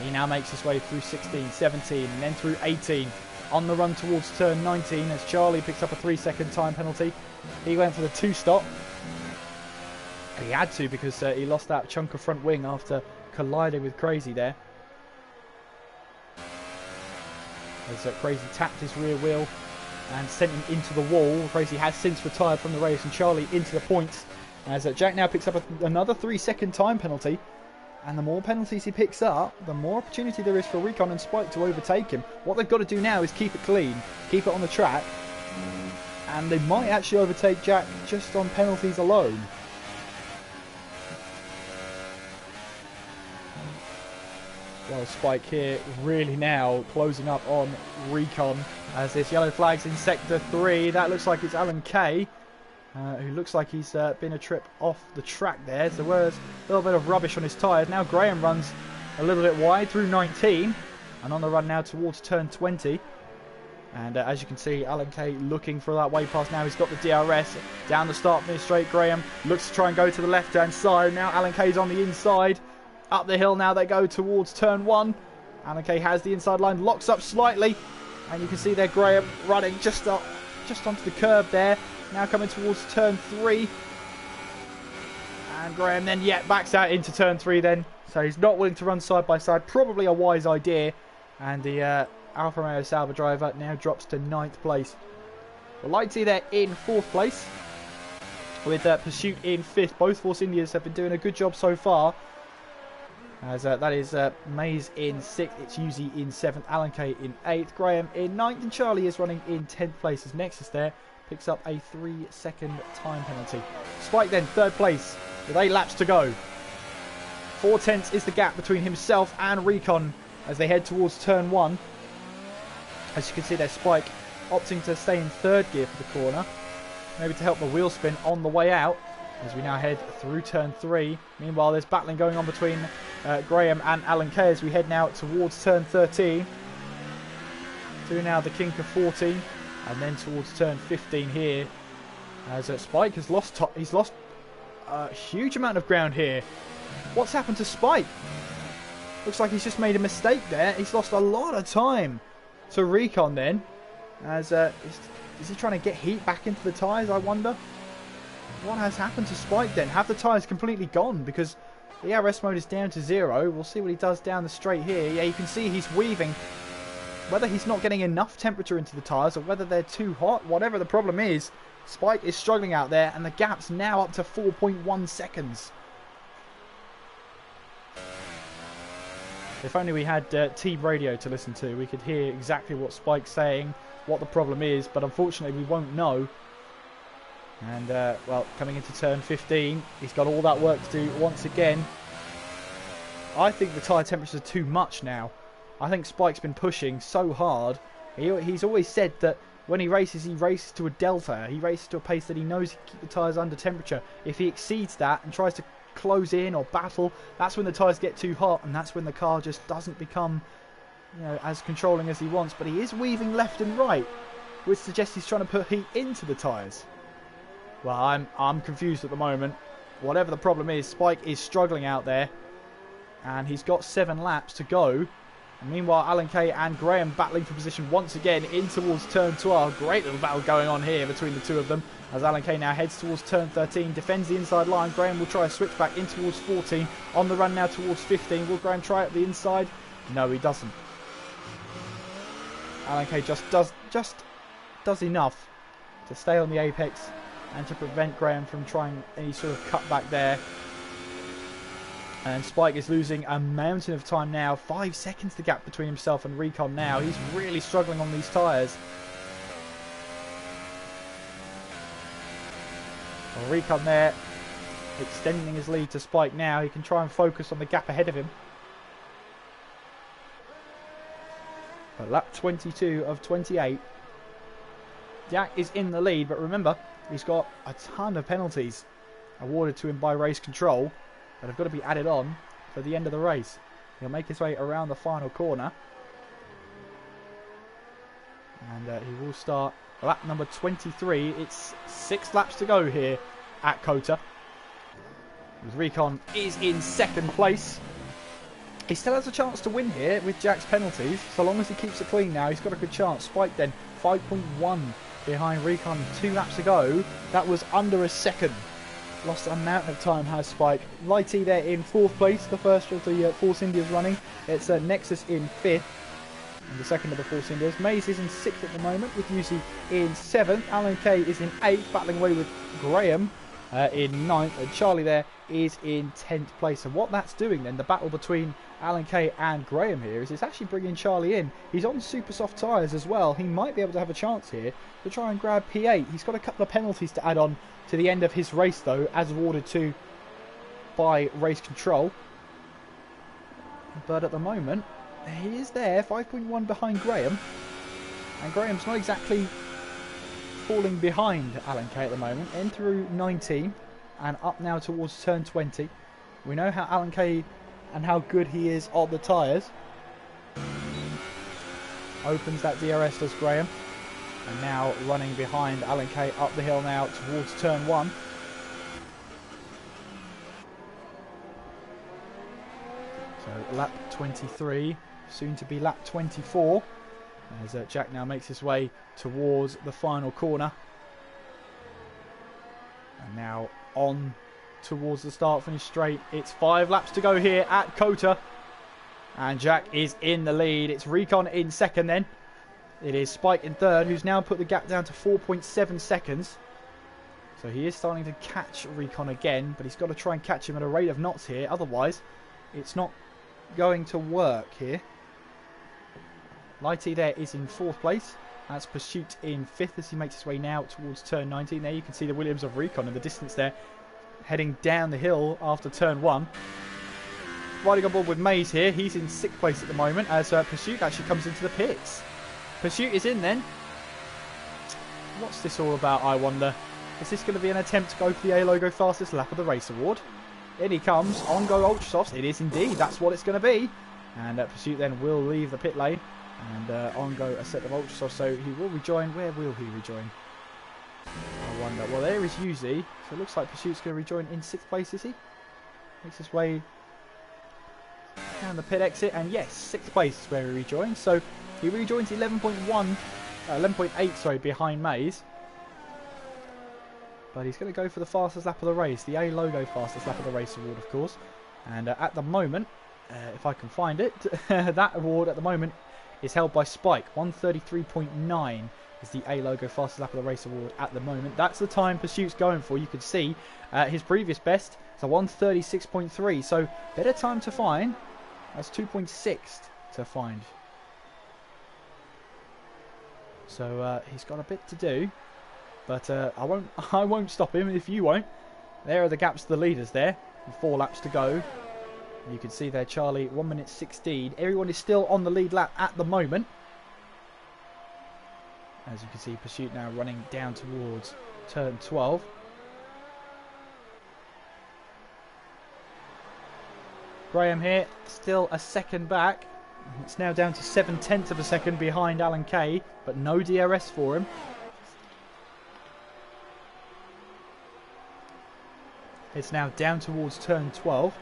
He now makes his way through 16, 17 and then through 18. On the run towards turn 19 as Charlie picks up a 3-second time penalty. He went for the 2-stop. He had to because he lost that chunk of front wing after colliding with Crazy there. As Crazy tapped his rear wheel and sent him into the wall. Crazy has since retired from the race and Charlie into the points. As Jack now picks up another 3-second time penalty. And the more penalties he picks up, the more opportunity there is for Recon and Spike to overtake him. What they've got to do now is keep it clean, keep it on the track. And they might actually overtake Jack just on penalties alone. Well, Spike here really now closing up on Recon as this yellow flag's in sector 3. That looks like it's Alan Kay, who looks like he's been a trip off the track there. So there's a little bit of rubbish on his tyres. Now Graham runs a little bit wide through 19 and on the run now towards turn 20. And as you can see, Alan Kay looking for that way pass now. He's got the DRS down the start finish straight. Graham looks to try and go to the left-hand side. Now Alan Kay's on the inside. Up the hill now they go towards turn 1. Alan Kay has the inside line, locks up slightly. And you can see there Graham running just onto the curb there. Now coming towards turn 3. And Graham then, backs out into turn 3 then. So he's not willing to run side by side. Probably a wise idea. And the Alfa Romeo Sauber driver now drops to 9th place. Well, Lighty there in 4th place. With Pursuit in 5th. Both Force Indias have been doing a good job so far. As that is Mays in 6th, it's Yuzi in 7th, Alan Kay in 8th, Graham in 9th, and Charlie is running in 10th place as Nexus there picks up a 3-second time penalty. Spike then 3rd place with 8 laps to go. 4/10 is the gap between himself and Recon as they head towards turn 1. As you can see there, Spike opting to stay in 3rd gear for the corner, maybe to help the wheel spin on the way out. As we now head through turn 3. Meanwhile, there's battling going on between Graham and Alan Kay as we head now towards turn 13. Through now the kink of 14. And then towards turn 15 here. As Spike has lost a huge amount of ground here. What's happened to Spike? Looks like he's just made a mistake there. He's lost a lot of time to Recon then. As is he trying to get heat back into the tyres, I wonder? What has happened to Spike then? Have the tyres completely gone? Because the ERS mode is down to 0. We'll see what he does down the straight here. Yeah, you can see he's weaving. Whether he's not getting enough temperature into the tyres or whether they're too hot, whatever the problem is, Spike is struggling out there and the gap's now up to 4.1 seconds. If only we had team radio to listen to, we could hear exactly what Spike's saying, what the problem is, but unfortunately we won't know. And, well, coming into turn 15, he's got all that work to do once again. I think the tyre temperatures are too much now. I think Spike's been pushing so hard. He's always said that when he races to a delta. He races to a pace that he knows he can keep the tyres under temperature. If he exceeds that and tries to close in or battle, that's when the tyres get too hot, and that's when the car just doesn't become, you know, as controlling as he wants. But he is weaving left and right, which suggests he's trying to put heat into the tyres. Well, I'm confused at the moment. Whatever the problem is, Spike is struggling out there, and he's got 7 laps to go. And meanwhile, Alan Kay and Graham battling for position once again in towards turn 12. Great little battle going on here between the two of them, as Alan Kay now heads towards turn 13, defends the inside line. Graham will try a switch back in towards 14, on the run now towards 15. Will Graham try at the inside? No, he doesn't. Alan Kay just does enough to stay on the apex and to prevent Graham from trying any sort of cutback there. And Spike is losing a mountain of time now. 5 seconds the gap between himself and Recon now. He's really struggling on these tyres. Well, Recon there extending his lead to Spike now. He can try and focus on the gap ahead of him. But lap 22 of 28. Jack is in the lead, but remember, he's got a ton of penalties awarded to him by race control that have got to be added on for the end of the race. He'll make his way around the final corner. And he will start lap number 23. It's 6 laps to go here at Kota. Recon is in second place. He still has a chance to win here with Jack's penalties. So long as he keeps it clean now, he's got a good chance. Spike then 5.1 behind Recon, 2 laps to go. That was under a second. Lost a mountain of time, has Spike. Lighty there in 4th place, the first of the Force Indias running. It's Nexus in 5th, and the second of the Force Indias. Maze is in 6th at the moment, with Yuzi in 7th. Alan Kay is in 8th, battling away with Graham in 9th. And Charlie there is in 10th place. And what that's doing then, the battle between Alan Kay and Graham here, is it's actually bringing Charlie in. He's on super soft tyres as well. He might be able to have a chance here to try and grab P8. He's got a couple of penalties to add on to the end of his race though, as awarded to by race control. But at the moment, he is there, 5.1 behind Graham. And Graham's not exactly falling behind Alan Kay at the moment. In through 19 and up now towards turn 20. We know how Alan Kay and how good he is on the tyres. Opens that DRS, does Graham. And now running behind Alan Kay up the hill now towards turn 1. So lap 23, soon to be lap 24. As Jack now makes his way towards the final corner. And now on towards the start finish straight. It's 5 laps to go here at Kota. And Jack is in the lead. It's Recon in second then. It is Spike in third, who's now put the gap down to 4.7 seconds. So he is starting to catch Recon again, but he's got to try and catch him at a rate of knots here. Otherwise, it's not going to work here. Lighty there is in 4th place. That's Pursuit in 5th as he makes his way now towards turn 19. There you can see the Williams of Recon in the distance there, heading down the hill after turn 1. Riding on board with Maze here. He's in 6th place at the moment as Pursuit actually comes into the pits. Pursuit is in then. What's this all about, I wonder? Is this going to be an attempt to go for the A-Logo fastest lap of the race award? In he comes, on go Ultrasofts. It is indeed, that's what it's going to be. And Pursuit then will leave the pit lane. And on go a set of Ultrasofts, so he will rejoin. Where will he rejoin? I wonder. Well, there is Yuzi. So it looks like Pursuit's going to rejoin in 6th place, is he? Makes his way down the pit exit. And yes, 6th place is where he rejoins. So he rejoins 11.8, sorry, behind Maze. But he's going to go for the fastest lap of the race, the A-Logo fastest lap of the race award, of course. And at the moment, if I can find it, that award at the moment is held by Spike. 133.9 is the A-Logo fastest lap of the race award at the moment. That's the time Pursuit's going for. You could see his previous best is a 136.3, so better time to find That's 2.6 to find. So he's got a bit to do, but I won't stop him if you won't. There are the gaps to the leaders there. 4 laps to go. You can see there Charlie 1 minute 16. Everyone is still on the lead lap at the moment. As you can see, Pursuit now running down towards turn 12. Graham here, still a second back. It's now down to 7/10 of a second behind Alan Kay, but no DRS for him. It's now down towards turn 12.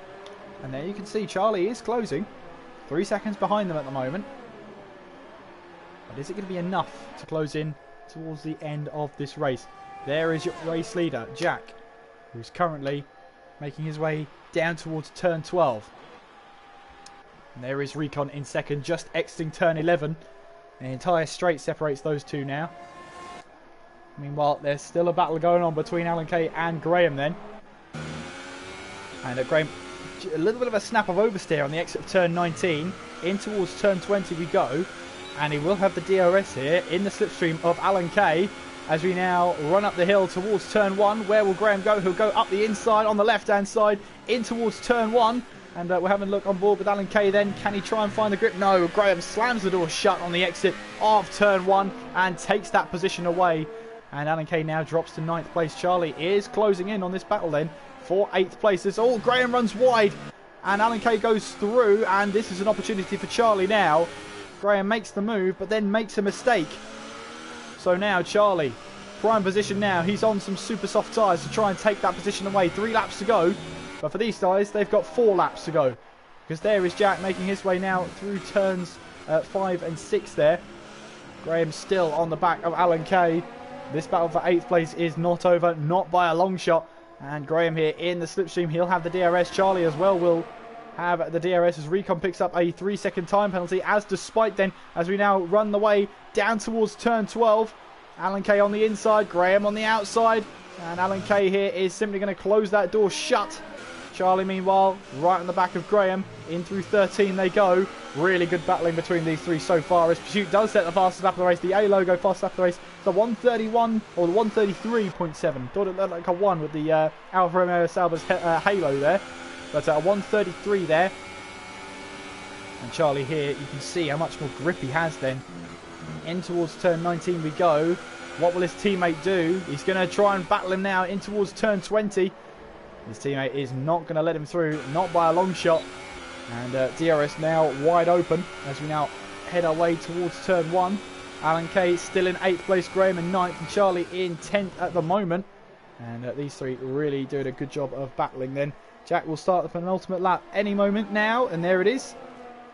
And there you can see Charlie is closing. 3 seconds behind them at the moment. But is it going to be enough to close in towards the end of this race? There is your race leader, Jack, who's currently making his way down towards turn 12. And there is Recon in second, just exiting turn 11. An entire straight separates those two now. Meanwhile, there's still a battle going on between Alan Kay and Graham then. And Graham, a little bit of a snap of oversteer on the exit of turn 19. In towards turn 20 we go. And he will have the DRS here in the slipstream of Alan Kay. As we now run up the hill towards turn 1. Where will Graham go? He'll go up the inside on the left-hand side in towards turn 1. And we're having a look on board with Alan Kay then. Can he try and find the grip? No, Graham slams the door shut on the exit of turn 1 and takes that position away. And Alan Kay now drops to 9th place. Charlie is closing in on this battle then for 8th place. Oh, Graham runs wide and Alan Kay goes through, and this is an opportunity for Charlie now. Graham makes the move but then makes a mistake. So now Charlie, prime position now. He's on some super soft tyres to try and take that position away. 3 laps to go. But for these guys, they've got 4 laps to go. Because there is Jack making his way now through turns 5 and 6 there. Graham still on the back of Alan Kay. This battle for 8th place is not over, not by a long shot. And Graham here in the slipstream, he'll have the DRS. Charlie as well will have the DRS as Recon picks up a 3-second time penalty. As despite then, as we now run the way down towards turn 12. Alan Kay on the inside, Graham on the outside. And Alan Kay here is simply going to close that door shut. Charlie, meanwhile, right on the back of Graham. In through 13 they go. Really good battling between these three so far. As Pursuit does set the fastest lap of the race. The A logo fastest lap of the race. The 131 or the 133.7. Thought it looked like a 1 with the Alfa Romeo Sauber's halo there. But a 133 there. And Charlie here, you can see how much more grip he has then. In towards turn 19 we go. What will his teammate do? He's going to try and battle him now in towards turn 20. His teammate is not going to let him through, not by a long shot. And DRS now wide open as we now head our way towards turn 1. Alan Kay still in 8th place, Graham in 9th, and Charlie in 10th at the moment. And these three really doing a good job of battling then. Jack will start the penultimate lap any moment now, and there it is.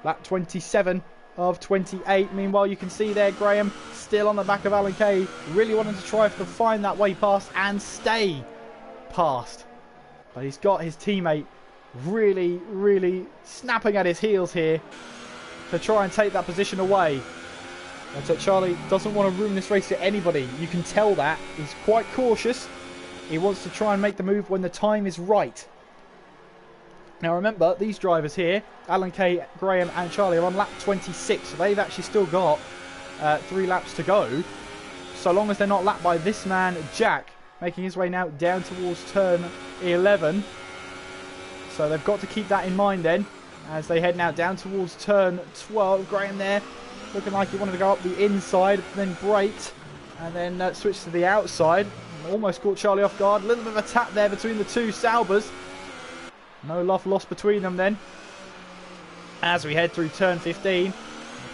Lap 27 of 28. Meanwhile, you can see there Graham still on the back of Alan Kay, really wanting to try to find that way past and stay past. But he's got his teammate really, really snapping at his heels here to try and take that position away. But Charlie doesn't want to ruin this race to anybody. You can tell that. He's quite cautious. He wants to try and make the move when the time is right. Now remember, these drivers here, Alan Kay, Graham and Charlie, are on lap 26. So they've actually still got 3 laps to go. So long as they're not lapped by this man, Jack, making his way now down towards turn 11. So they've got to keep that in mind then, as they head now down towards turn 12. Graham there, looking like he wanted to go up the inside, then braked, and then switched to the outside. Almost caught Charlie off guard. A little bit of a tap there between the two Saubers. No love lost between them then. As we head through turn 15.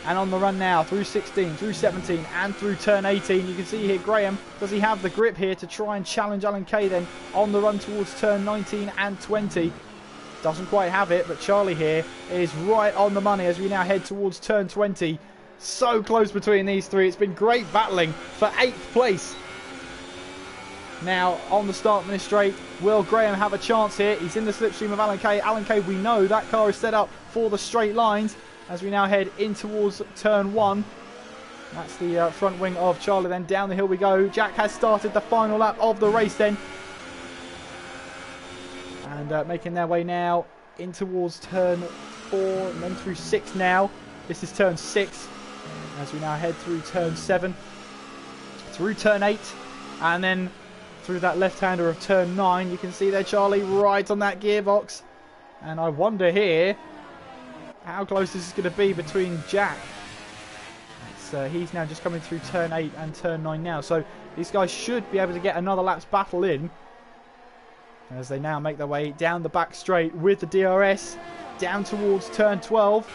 And on the run now through 16, through 17 and through turn 18. You can see here Graham, does he have the grip here to try and challenge Alan Kay then on the run towards turn 19 and 20. Doesn't quite have it, but Charlie here is right on the money as we now head towards turn 20. So close between these three. It's been great battling for 8th place. Now on the start finish straight, will Graham have a chance here? He's in the slipstream of Alan Kay. Alan Kay, we know that car is set up for the straight lines. As we now head in towards turn 1. That's the front wing of Charlie then. Down the hill we go. Jack has started the final lap of the race then. And making their way now in towards turn 4, and then through 6 now. This is turn 6, as we now head through turn 7, through turn 8, and then through that left-hander of turn 9. You can see there Charlie right on that gearbox. And I wonder here how close this is going to be between Jack. He's now just coming through turn 8 and turn 9 now. So these guys should be able to get another laps battle in, as they now make their way down the back straight with the DRS down towards turn 12.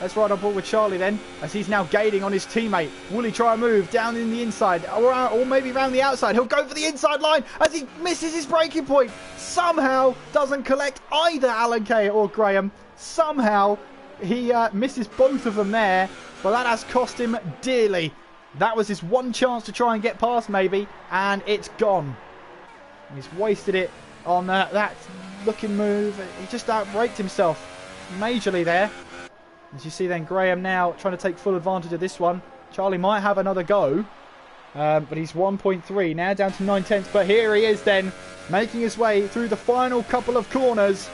Let's ride on board with Charlie then, as he's now gaining on his teammate. Will he try a move down in the inside, or maybe around the outside? He'll go for the inside line as he misses his braking point. Somehow doesn't collect either Alan Kay or Graham. Somehow he misses both of them there, but that has cost him dearly. That was his one chance to try and get past maybe, and it's gone. He's wasted it on that looking move. He just outbraked himself majorly there. As you see then, Graham now trying to take full advantage of this one. Charlie might have another go, but he's 1.3 now down to 9/10. But here he is then, making his way through the final couple of corners.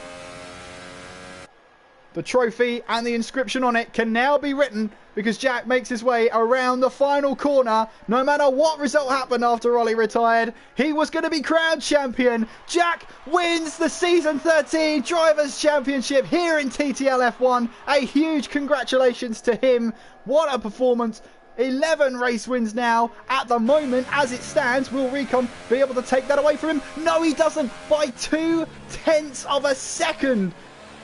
The trophy and the inscription on it can now be written, because Jack makes his way around the final corner. No matter what result happened after Ollie retired, he was going to be crowned champion. Jack wins the Season 13 Drivers' Championship here in TTL F1. A huge congratulations to him. What a performance. 11 race wins now at the moment as it stands. Will Recon be able to take that away from him? No, he doesn't, by 0.2 of a second.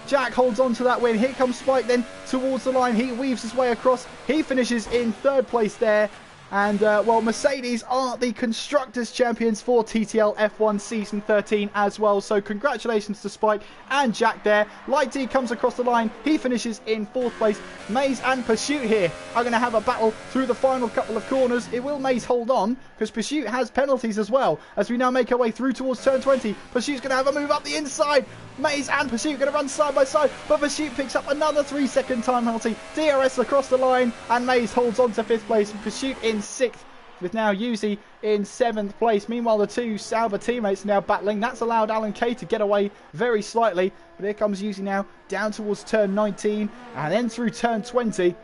Jack holds on to that win. Here comes Spike then towards the line. He weaves his way across. He finishes in 3rd place there. And, well, Mercedes are the Constructors' Champions for TTL F1 Season 13 as well. So congratulations to Spike and Jack there. Light D comes across the line. He finishes in 4th place. Maze and Pursuit here are going to have a battle through the final couple of corners. It will Maze hold on, because Pursuit has penalties as well. As we now make our way through towards turn 20, Pursuit's going to have a move up the inside. Maze and Pursuit going to run side by side, but Pursuit picks up another 3-second time penalty. DRS across the line, and Maze holds on to 5th place, and Pursuit in 6th, with now Yuzi in 7th place. Meanwhile, the two Sauber teammates are now battling. That's allowed Alan Kay to get away very slightly, but here comes Yuzi now down towards turn 19 and then through turn 20,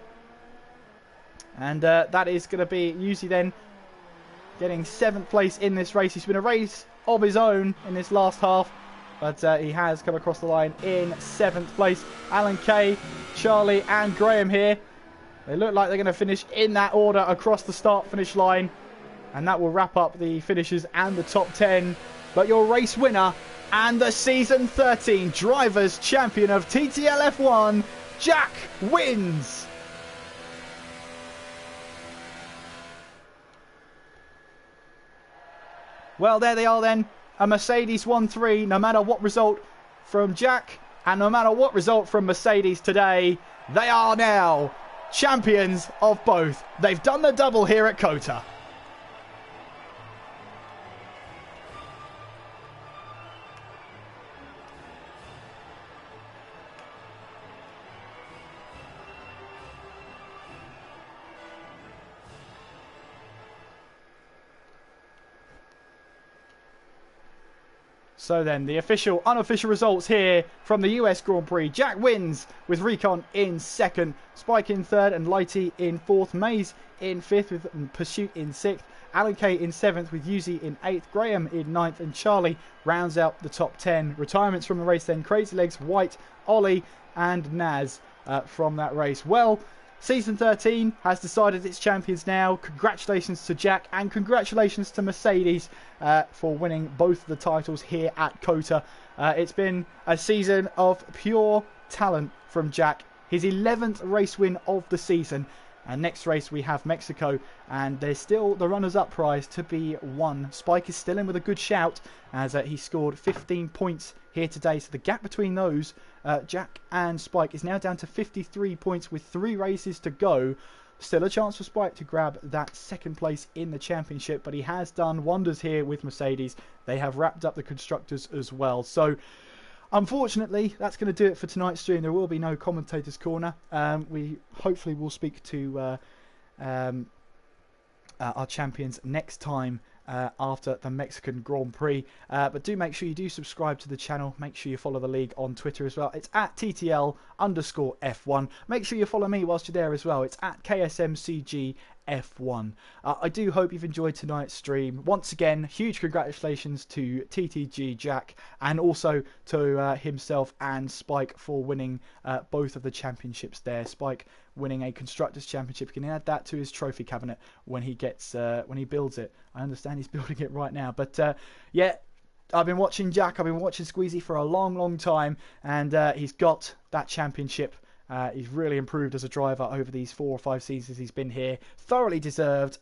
and that is going to be Yuzi then getting 7th place in this race. He's been a race of his own in this last half, but he has come across the line in 7th place. Alan Kay, Charlie and Graham here. They look like they're going to finish in that order across the start-finish line. And that will wrap up the finishers and the top 10. But your race winner and the Season 13 Drivers' Champion of TTL F1, Jack wins. Well, there they are then. A Mercedes 1-3, no matter what result from Jack and no matter what result from Mercedes today, they are now champions of both. They've done the double here at COTA. So then, the official, unofficial results here from the US Grand Prix. Jack wins with Recon in 2nd, Spike in 3rd and Lighty in 4th, Maze in 5th with Pursuit in 6th, Alan Kay in 7th with Yuzi in 8th, Graham in 9th and Charlie rounds out the top 10. Retirements from the race then, Crazy Legs, White, Ollie and Naz from that race. Well, Season 13 has decided its champions now. Congratulations to Jack and congratulations to Mercedes for winning both the titles here at COTA. It's been a season of pure talent from Jack. His 11th race win of the season. And next race we have Mexico, and there's still the runners-up prize to be won. Spike is still in with a good shout as he scored 15 points here today. So the gap between those, Jack and Spike, is now down to 53 points with 3 races to go. Still a chance for Spike to grab that 2nd place in the championship, but he has done wonders here with Mercedes. They have wrapped up the constructors as well. So unfortunately, that's going to do it for tonight's stream. There will be no commentators' corner. We hopefully will speak to our champions next time after the Mexican Grand Prix. But do make sure you do subscribe to the channel. Make sure you follow the league on Twitter as well. It's at TTL KSMCG_F1. Make sure you follow me whilst you're there as well. It's at KSMCG F1. I do hope you've enjoyed tonight's stream. Once again, huge congratulations to TTG Jack and also to himself and Spike for winning both of the championships there. Spike winning a Constructors Championship. He can add that to his trophy cabinet when he builds it. I understand he's building it right now. But yeah, I've been watching Jack. I've been watching Squeezy for a long time, and he's got that championship. He's really improved as a driver over these 4 or 5 seasons he's been here. Thoroughly deserved,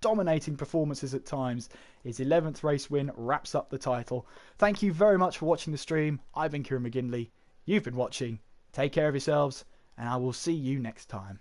dominating performances at times. His 11th race win wraps up the title. Thank you very much for watching the stream. I've been Kieran McGinley. You've been watching. Take care of yourselves, and I will see you next time.